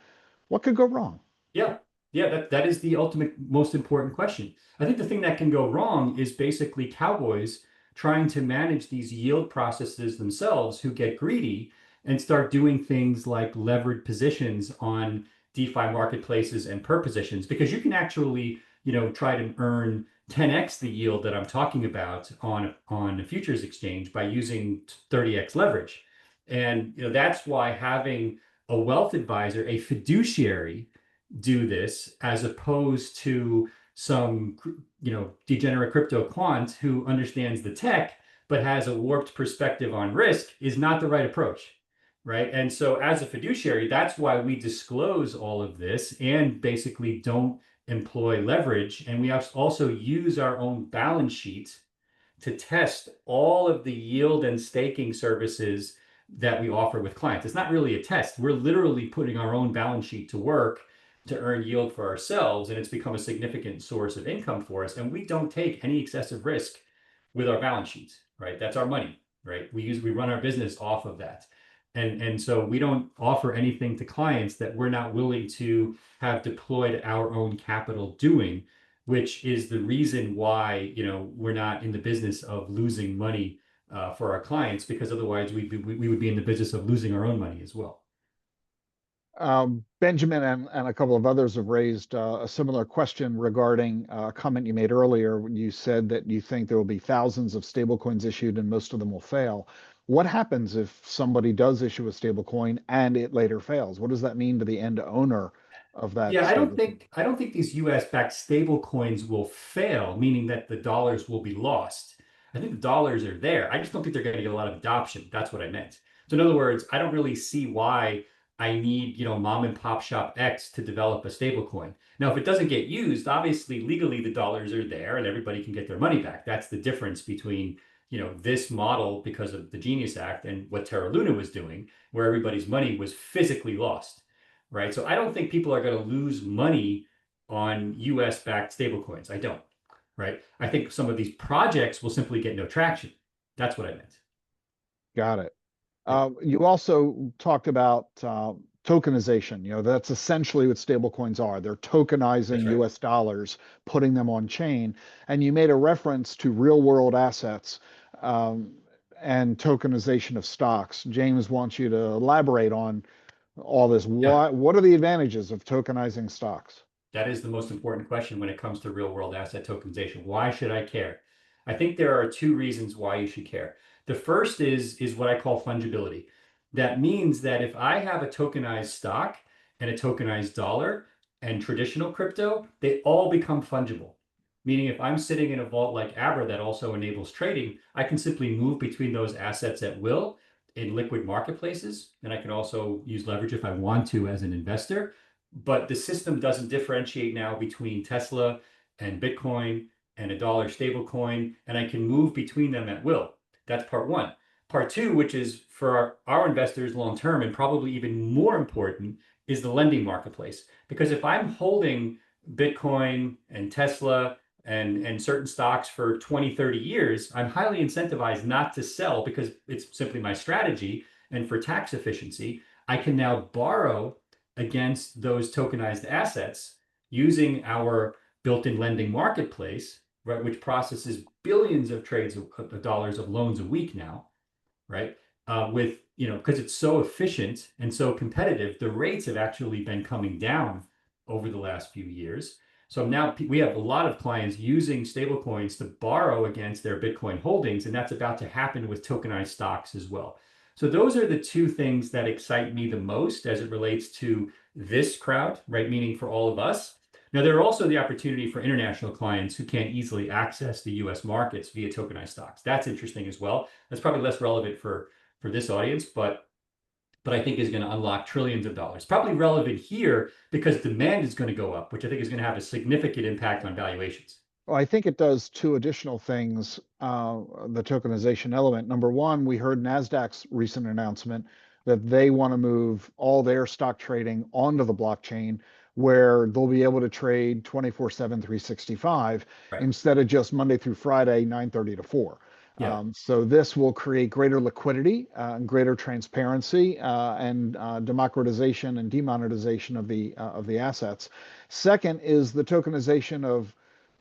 [SPEAKER 1] what could go wrong?
[SPEAKER 2] Yeah. Yeah, that is the ultimate most important question. I think the thing that can go wrong is basically cowboys trying to manage these yield processes themselves who get greedy and start doing things like levered positions on DeFi marketplaces and per positions, because you can actually, try to earn 10x the yield that I'm talking about on a futures exchange by using 30x leverage. And that's why having a wealth advisor, a fiduciary, do this as opposed to some degenerate crypto quant who understands the tech but has a warped perspective on risk is not the right approach, right? And so as a fiduciary, that's why we disclose all of this and basically don't employ leverage. And we also use our own balance sheet to test all of the yield and staking services that we offer with clients. It's not really a test. We're literally putting our own balance sheet to work to earn yield for ourselves, and it's become a significant source of income for us. And we don't take any excessive risk with our balance sheets, right? That's our money, right? We run our business off of that. And so we don't offer anything to clients that we're not willing to have deployed our own capital doing, which is the reason why we're not in the business of losing money for our clients, because otherwise we would be in the business of losing our own money as well.
[SPEAKER 1] Benjamin and a couple of others have raised a similar question regarding a comment you made earlier when you said that you think there will be thousands of stablecoins issued and most of them will fail. What happens if somebody does issue a stablecoin and it later fails? What does that mean to the end owner of that
[SPEAKER 2] Yeah, I don't
[SPEAKER 1] stablecoin?
[SPEAKER 2] think I don't think these US-backed stable coins will fail, meaning that the dollars will be lost. I think the dollars are there. I just don't think they're going to get a lot of adoption. That's what I meant. So in other words, I don't really see why I need, mom and pop shop X to develop a stable coin. Now, if it doesn't get used, obviously legally the dollars are there and everybody can get their money back. That's the difference between, this model because of the Genius Act and what Terra Luna was doing, where everybody's money was physically lost, right? So I don't think people are going to lose money on US backed stablecoins. I don't, right? I think some of these projects will simply get no traction. That's what I meant.
[SPEAKER 1] Got it.
[SPEAKER 2] Yep,
[SPEAKER 1] You also talked about tokenization. That's essentially what stablecoins are. They're
[SPEAKER 2] that's
[SPEAKER 1] tokenizing
[SPEAKER 2] right.
[SPEAKER 1] US dollars, putting them on chain. And you made a reference to real world assets um, and tokenization of stocks. James wants you to elaborate on all this.
[SPEAKER 2] Yeah.
[SPEAKER 1] What are the advantages of tokenizing stocks?
[SPEAKER 2] That is the most important question when it comes to real world asset tokenization. Why should I care? I think there are two reasons why you should care. The first is what I call fungibility. That means that if I have a tokenized stock and a tokenized dollar and traditional crypto, they all become fungible. Meaning if I'm sitting in a vault like Abra that also enables trading, I can simply move between those assets at will in liquid marketplaces. And I can also use leverage if I want to as an investor, but the system doesn't differentiate now between Tesla and Bitcoin and a dollar stable coin, and I can move between them at will. That's part one. Part two, which is for our investors long term and probably even more important, is the lending marketplace. Because if I'm holding Bitcoin and Tesla and certain stocks for 20, 30 years, I'm highly incentivized not to sell because it's simply my strategy. And for tax efficiency, I can now borrow against those tokenized assets using our built-in lending marketplace, right, which processes billions of trades of dollars of loans a week now, right? With, because it's so efficient and so competitive, the rates have actually been coming down over the last few years. So now we have a lot of clients using stablecoins to borrow against their Bitcoin holdings, and that's about to happen with tokenized stocks as well. So those are the two things that excite me the most as it relates to this crowd, right? Meaning for all of us. Now, there are also the opportunity for international clients who can't easily access the US markets via tokenized stocks. That's interesting as well. That's probably less relevant for this audience, but I think is going to unlock trillions of dollars. Probably relevant here because demand is going to go up, which I think is going to have a significant impact on valuations.
[SPEAKER 1] Well, I think it does two additional things, the tokenization element. Number one, we heard NASDAQ's recent announcement that they want to move all their stock trading onto the blockchain where they'll be able to trade 24/7, 365
[SPEAKER 2] Right.
[SPEAKER 1] instead of just Monday through Friday, 9:30 to 4.
[SPEAKER 2] Yeah.
[SPEAKER 1] So this will create greater liquidity, greater transparency, and democratization and demonetization of the assets. Second is the tokenization of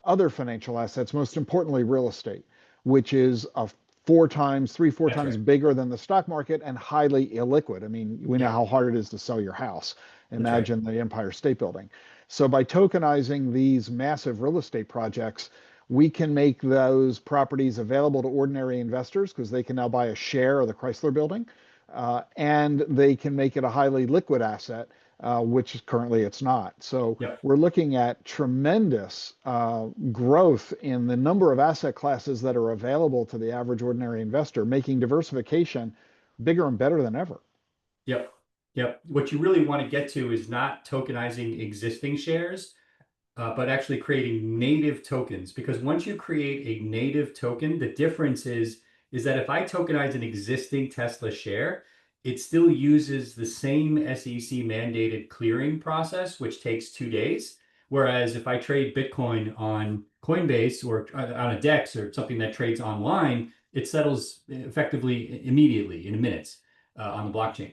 [SPEAKER 1] other financial assets, most importantly, real estate, which is a four
[SPEAKER 2] That's
[SPEAKER 1] times
[SPEAKER 2] right.
[SPEAKER 1] bigger than the stock market and highly illiquid. I mean, we know
[SPEAKER 2] Yeah.
[SPEAKER 1] how hard it is to sell your house.
[SPEAKER 2] That's right.
[SPEAKER 1] Imagine the Empire State Building. So by tokenizing these massive real estate projects, we can make those properties available to ordinary investors because they can now buy a share of the Chrysler Building, and they can make it a highly liquid asset, which currently it's not. So
[SPEAKER 2] Yep.
[SPEAKER 1] we're looking at tremendous growth in the number of asset classes that are available to the average ordinary investor, making diversification bigger and better than ever.
[SPEAKER 2] Yep. Yep. What you really want to get to is not tokenizing existing shares, but actually creating native tokens. Because once you create a native token, the difference is that if I tokenize an existing Tesla share, it still uses the same SEC mandated clearing process, which takes 2 days. Whereas if I trade Bitcoin on Coinbase or on a DEX or something that trades online, it settles effectively immediately in minutes on the blockchain.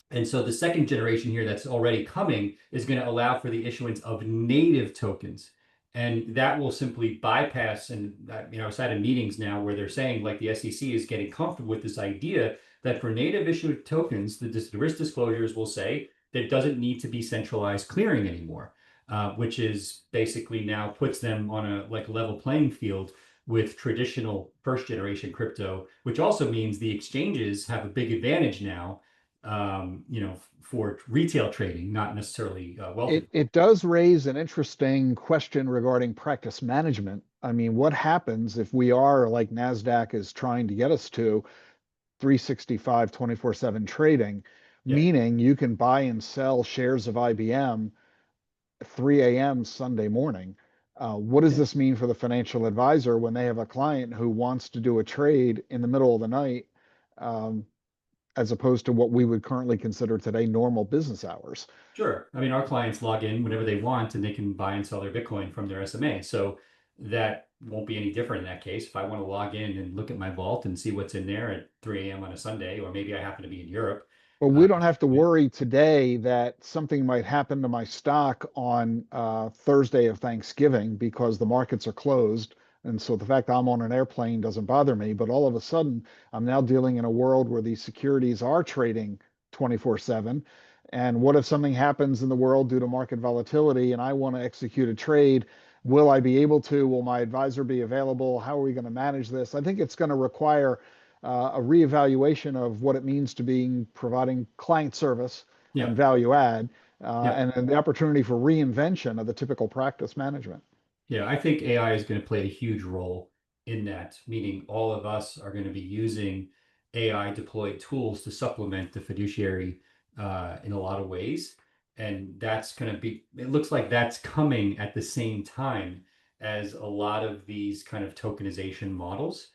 [SPEAKER 2] And so the second generation here that's already coming is going to allow for the issuance of native tokens. And that will simply bypass, and I was at meetings now where they're saying like the SEC is getting comfortable with this idea that for native issued tokens, the risk disclosures will say that it doesn't need to be centralized clearing anymore, which is basically now puts them on a like level playing field with traditional first generation crypto, which also means the exchanges have a big advantage now, for retail trading, not necessarily wealthy.
[SPEAKER 1] It does raise an interesting question regarding practice management. I mean, what happens if we are like NASDAQ is trying to get us to 365 24/7 trading,
[SPEAKER 2] Yeah,
[SPEAKER 1] meaning you can buy and sell shares of IBM 3 a.m. Sunday morning. What does
[SPEAKER 2] yeah.
[SPEAKER 1] this mean for the financial advisor when they have a client who wants to do a trade in the middle of the night, um, as opposed to what we would currently consider today normal business hours?
[SPEAKER 2] Sure. I mean, our clients log in whenever they want and they can buy and sell their Bitcoin from their SMA. So that won't be any different in that case. If I want to log in and look at my vault and see what's in there at 3 a.m. on a Sunday, or maybe I happen to be in Europe.
[SPEAKER 1] But
[SPEAKER 2] uh,
[SPEAKER 1] we don't have to worry today that something might happen to my stock on Thursday of Thanksgiving because the markets are closed. And so the fact I'm on an airplane doesn't bother me. But all of a sudden, I'm now dealing in a world where these securities are trading 24/7. And what if something happens in the world due to market volatility and I want to execute a trade? Will I be able to? Will my advisor be available? How are we going to manage this? I think it's going to require a reevaluation of what it means to being providing client service
[SPEAKER 2] yeah,
[SPEAKER 1] and value add,
[SPEAKER 2] yeah.
[SPEAKER 1] and the opportunity for reinvention of the typical practice management.
[SPEAKER 2] Yeah, I think AI is going to play a huge role in that, meaning all of us are going to be using AI deployed tools to supplement the fiduciary in a lot of ways. And that's going to be, it looks like that's coming at the same time as a lot of these kind of tokenization models,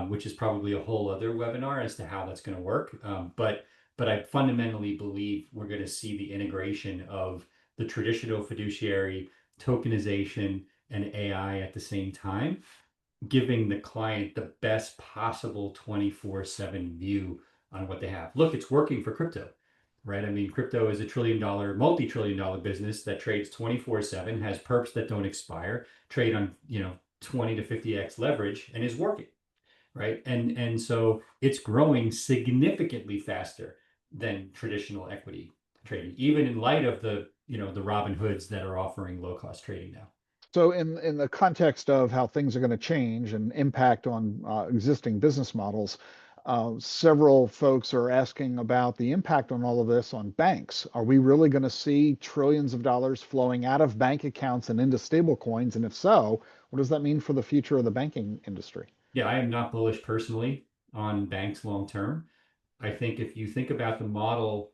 [SPEAKER 2] which is probably a whole other webinar as to how that's going to work. But I fundamentally believe we're going to see the integration of the traditional fiduciary tokenization and AI at the same time, giving the client the best possible 24/7 view on what they have. Look, it's working for crypto, right? I mean, crypto is a trillion-dollar, multi-trillion-dollar business that trades 24/7, has perps that don't expire, trade on, 20 to 50x leverage, and is working, right? And so it's growing significantly faster than traditional equity trading, even in light of the Robin Hoods that are offering low-cost trading now.
[SPEAKER 1] So, in the context of how things are going to change and impact on existing business models, several folks are asking about the impact on all of this on banks. Are we really going to see trillions of dollars flowing out of bank accounts and into stablecoins? And if so, what does that mean for the future of the banking industry?
[SPEAKER 2] Yeah, I am not bullish personally on banks long term. I think if you think about the model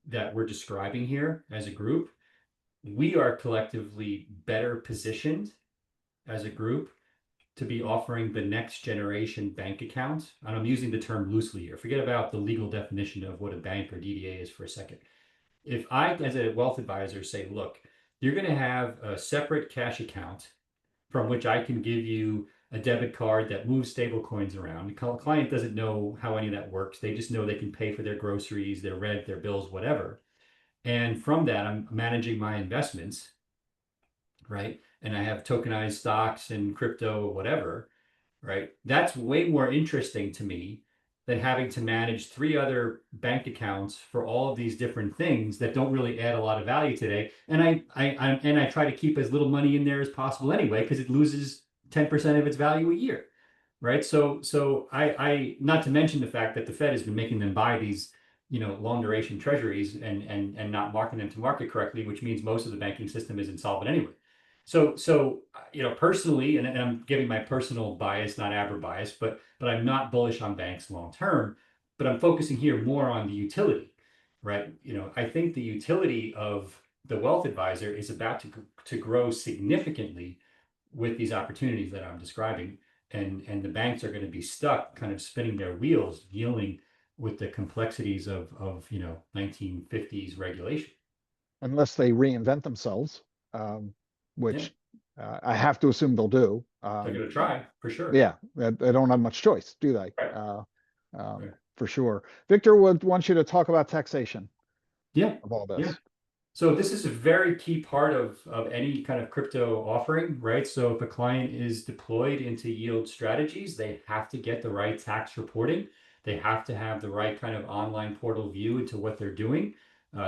[SPEAKER 2] that we're describing here as a group, we are collectively better positioned as a group to be offering the next generation bank account. And I'm using the term loosely here. Forget about the legal definition of what a bank or DDA is for a second. If I, as a wealth advisor, say, look, you're going to have a separate cash account from which I can give you a debit card that moves stable coins around. The client doesn't know how any of that works. They just know they can pay for their groceries, their rent, their bills, whatever. And from that, I'm managing my investments, right? And I have tokenized stocks and crypto, whatever, right? That's way more interesting to me than having to manage three other bank accounts for all of these different things that don't really add a lot of value today. And I try to keep as little money in there as possible anyway, because it loses 10% of its value a year, right? So I not to mention the fact that the Fed has been making them buy these, long duration treasuries and not marking them to market correctly, which means most of the banking system is insolvent anyway. So personally, and I'm giving my personal bias, not Abra bias, but I'm not bullish on banks long term. But I'm focusing here more on the utility, right? I think the utility of the wealth advisor is about to grow significantly with these opportunities that I'm describing, and the banks are going to be stuck, kind of spinning their wheels, dealing with the complexities of 1950s regulation.
[SPEAKER 1] Unless they reinvent themselves, um,
[SPEAKER 2] Yeah,
[SPEAKER 1] which I have to assume they'll do.
[SPEAKER 2] they're going to try for sure.
[SPEAKER 1] Yeah, they don't have much choice, do they?
[SPEAKER 2] Right. Right.
[SPEAKER 1] For sure. Victor would want you to talk about taxation
[SPEAKER 2] Yeah.
[SPEAKER 1] of all
[SPEAKER 2] Yeah.
[SPEAKER 1] this.
[SPEAKER 2] So this is a very key part of any kind of crypto offering, right? So if a client is deployed into yield strategies, they have to get the right tax reporting. They have to have the right kind of online portal view into what they're doing.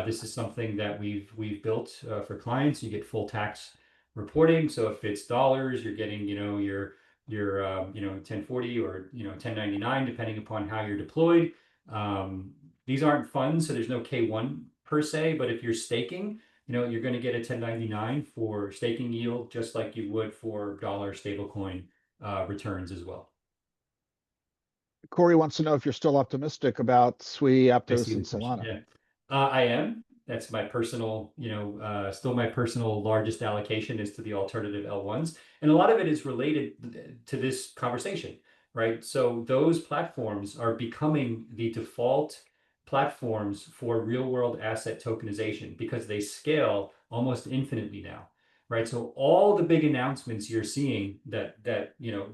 [SPEAKER 2] This is something that we've built for clients. You get full tax reporting. So if it's dollars, you're getting, your your 1040 or 1099, depending upon how you're deployed. These aren't funds, so there's no K1 per se, but if you're staking, you're going to get a 1099 for staking yield, just like you would for dollar stablecoin returns as well.
[SPEAKER 1] Corey wants to know if you're still optimistic about Sui,
[SPEAKER 2] I see
[SPEAKER 1] Aptos,
[SPEAKER 2] the
[SPEAKER 1] and
[SPEAKER 2] question.
[SPEAKER 1] Solana.
[SPEAKER 2] Yeah, I am. That's my personal, still my personal largest allocation is to the alternative L1s. And a lot of it is related to this conversation, right? So those platforms are becoming the default platforms for real world asset tokenization because they scale almost infinitely now, right? So all the big announcements you're seeing that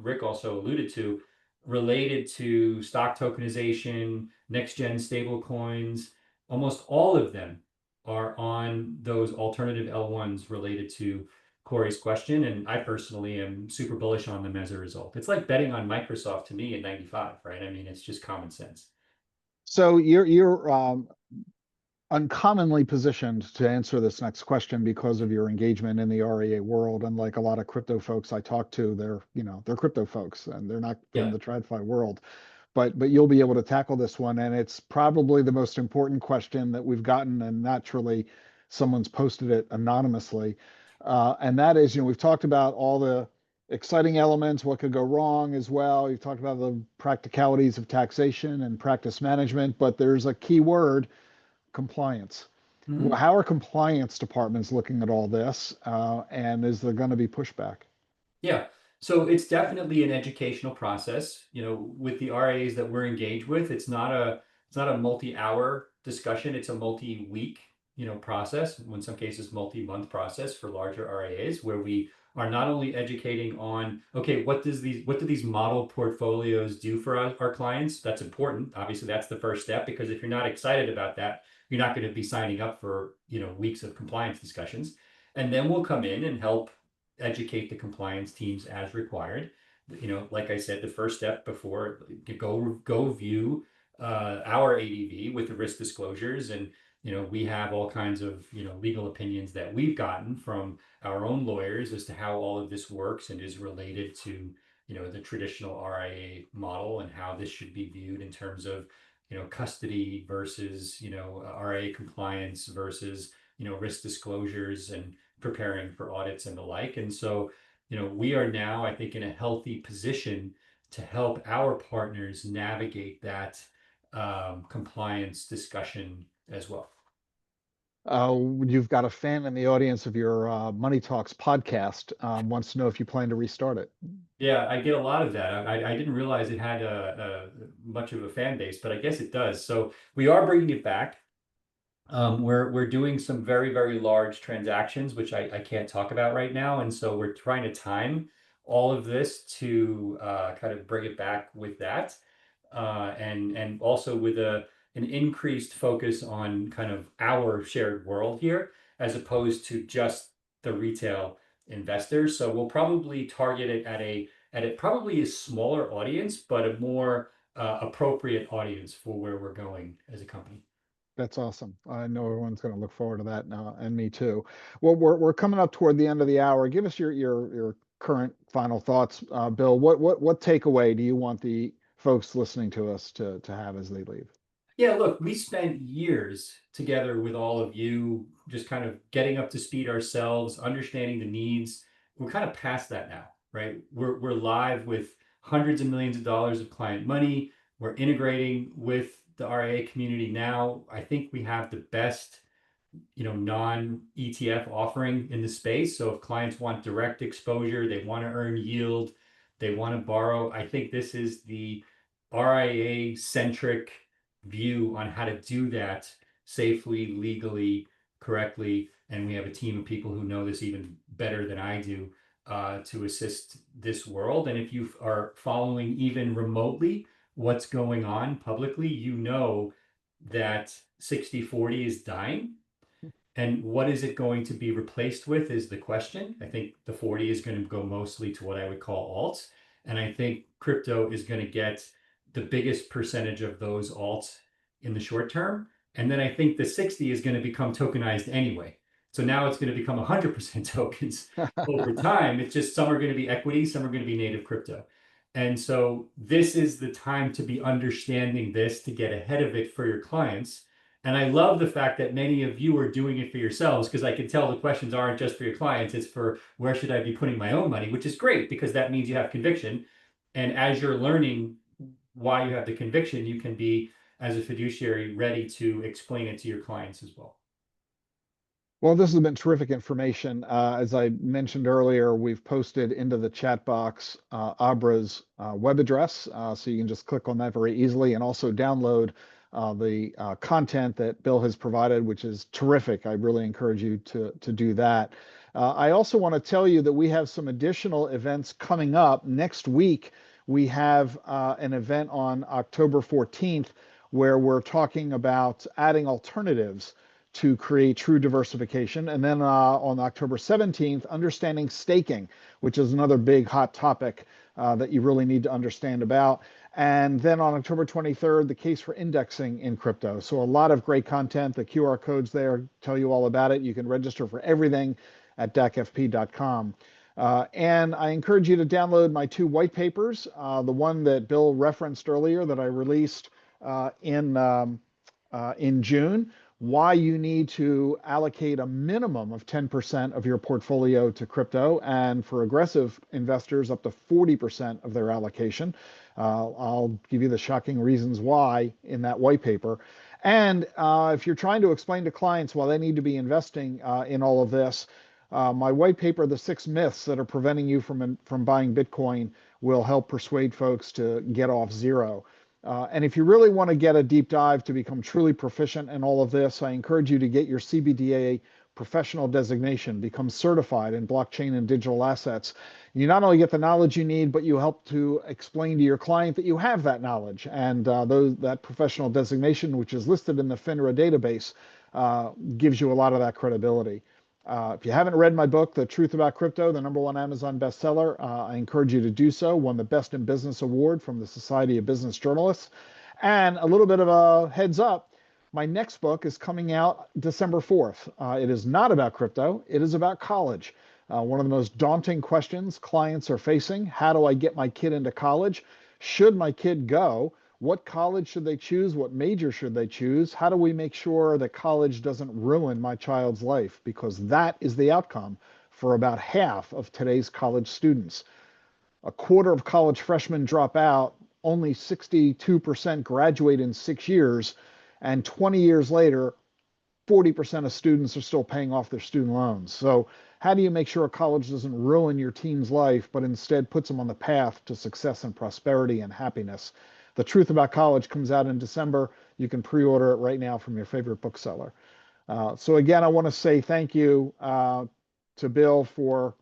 [SPEAKER 2] Rick also alluded to related to stock tokenization, next gen stable coins, almost all of them are on those alternative L1s related to Corey's question. And I personally am super bullish on them as a result. It's like betting on Microsoft to me in 95, right? I mean, it's just common sense.
[SPEAKER 1] So you're uncommonly positioned to answer this next question because of your engagement in the REA world. And like a lot of crypto folks I talk to, they're crypto folks and they're not from
[SPEAKER 2] Yeah.
[SPEAKER 1] the TradFi world. But you'll be able to tackle this one, and it's probably the most important question that we've gotten, and naturally, someone's posted it anonymously, and that is, we've talked about all the exciting elements, what could go wrong as well. You've talked about the practicalities of taxation and practice management, but there's a key word: compliance.
[SPEAKER 2] Mhm.
[SPEAKER 1] How are compliance departments looking at all this, and is there going to be pushback?
[SPEAKER 2] Yeah. So it's definitely an educational process. With the RAs that we're engaged with, it's not a multi-hour discussion. It's a multi-week, process. In some cases, multi-month process for larger RAs, where we are not only educating on, okay, what do these model portfolios do for our clients? That's important. Obviously, that's the first step because if you're not excited about that, you're not going to be signing up for, weeks of compliance discussions. And then we'll come in and help educate the compliance teams as required. Like I said, the first step before go view our ADV with the risk disclosures, and we have all kinds of legal opinions that we've gotten from our own lawyers as to how all of this works and is related to the traditional RIA model and how this should be viewed in terms of custody versus RIA compliance versus risk disclosures and preparing for audits and the like. And so, we are now, I think, in a healthy position to help our partners navigate that compliance discussion as well.
[SPEAKER 1] You've got a fan in the audience of your Money Talks podcast, wants to know if you plan to restart it.
[SPEAKER 2] Yeah, I get a lot of that. I didn't realize it had much of a fan base, but I guess it does. So we are bringing it back. We're doing some very, very large transactions, which I can't talk about right now. And so we're trying to time all of this to kind of bring it back with that. And also with an increased focus on kind of our shared world here, as opposed to just the retail investors. So we'll probably target it at a probably a smaller audience, but a more appropriate audience for where we're going as a company.
[SPEAKER 1] That's awesome. I know everyone's going to look forward to that now, and me too. Well, we're coming up toward the end of the hour. Give us your current final thoughts, Bill. What takeaway do you want the folks listening to us to have as they leave?
[SPEAKER 2] Yeah, look, we spent years together with all of you, just kind of getting up to speed ourselves, understanding the needs. We're kind of past that now, right? We're live with hundreds of millions of dollars of client money. We're integrating with the RIA community now. I think we have the best non-ETF offering in the space. So if clients want direct exposure, they want to earn yield, they want to borrow, I think this is the RIA centric view on how to do that safely, legally, correctly. And we have a team of people who know this even better than I do to assist this world. And if you are following even remotely what's going on publicly, you know that 60/40 is dying. And what is it going to be replaced with is the question. I think the 40 is going to go mostly to what I would call alts. And I think crypto is going to get the biggest percentage of those alts in the short term. And then I think the 60 is going to become tokenized anyway. So now it's going to become 100% tokens over time. It's just some are going to be equity, some are going to be native crypto. And so this is the time to be understanding this to get ahead of it for your clients. And I love the fact that many of you are doing it for yourselves because I can tell the questions aren't just for your clients, it's for where should I be putting my own money, which is great because that means you have conviction. And as you're learning why you have the conviction, you can be, as a fiduciary, ready to explain it to your clients as well.
[SPEAKER 1] Well, this has been terrific information. As I mentioned earlier, we've posted into the chat box Abra's web address, so you can just click on that very easily and also download the content that Bill has provided, which is terrific. I really encourage you to do that. I also want to tell you that we have some additional events coming up. Next week, we have an event on October 14th where we're talking about adding alternatives to create true diversification. And then on October 17th, understanding staking, which is another big hot topic that you really need to understand about. And then on October 23rd, the case for indexing in crypto. So a lot of great content. The QR codes there tell you all about it. You can register for everything at dacfp.com. And I encourage you to download my two white papers, the one that Bill referenced earlier that I released in June, why you need to allocate a minimum of 10% of your portfolio to crypto, and for aggressive investors, up to 40% of their allocation. I'll give you the shocking reasons why in that white paper. And if you're trying to explain to clients why they need to be investing in all of this, my white paper, The 6 Myths That Are Preventing You from Buying Bitcoin, will help persuade folks to get off zero. And if you really want to get a deep dive to become truly proficient in all of this, I encourage you to get your CBDA professional designation, become certified in blockchain and digital assets. You not only get the knowledge you need, but you help to explain to your client that you have that knowledge. And that professional designation, which is listed in the FINRA database, gives you a lot of that credibility. If you haven't read my book, The Truth About Crypto, the #1 Amazon bestseller, I encourage you to do so. Won the Best in Business Award from the Society of Business Journalists. And a little bit of a heads up, my next book is coming out December 4th. It is not about crypto. It is about college. One of the most daunting questions clients are facing: how do I get my kid into college? Should my kid go? What college should they choose? What major should they choose? How do we make sure that college doesn't ruin my child's life? Because that is the outcome for about half of today's college students. A quarter of college freshmen drop out, only 62% graduate in 6 years, and 20 years later, 40% of students are still paying off their student loans. So how do you make sure a college doesn't ruin your teen's life, but instead puts them on the path to success and prosperity and happiness? The Truth About College comes out in December. You can pre-order it right now from your favorite bookseller. So again, I want to say thank you to Bill for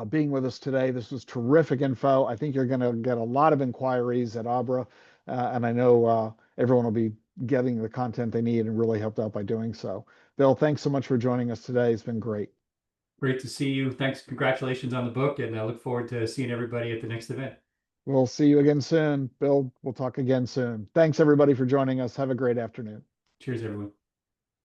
[SPEAKER 1] being with us today. This was terrific info. I think you're going to get a lot of inquiries at Abra, and I know everyone will be getting the content they need and really helped out by doing so. Bill, thanks so much for joining us today. It's been great.
[SPEAKER 2] Great to see you. Thanks. Congratulations on the book. And I look forward to seeing everybody at the next event.
[SPEAKER 1] We'll see you again soon. Bill, we'll talk again soon. Thanks everybody for joining us. Have a great afternoon.
[SPEAKER 2] Cheers, everyone.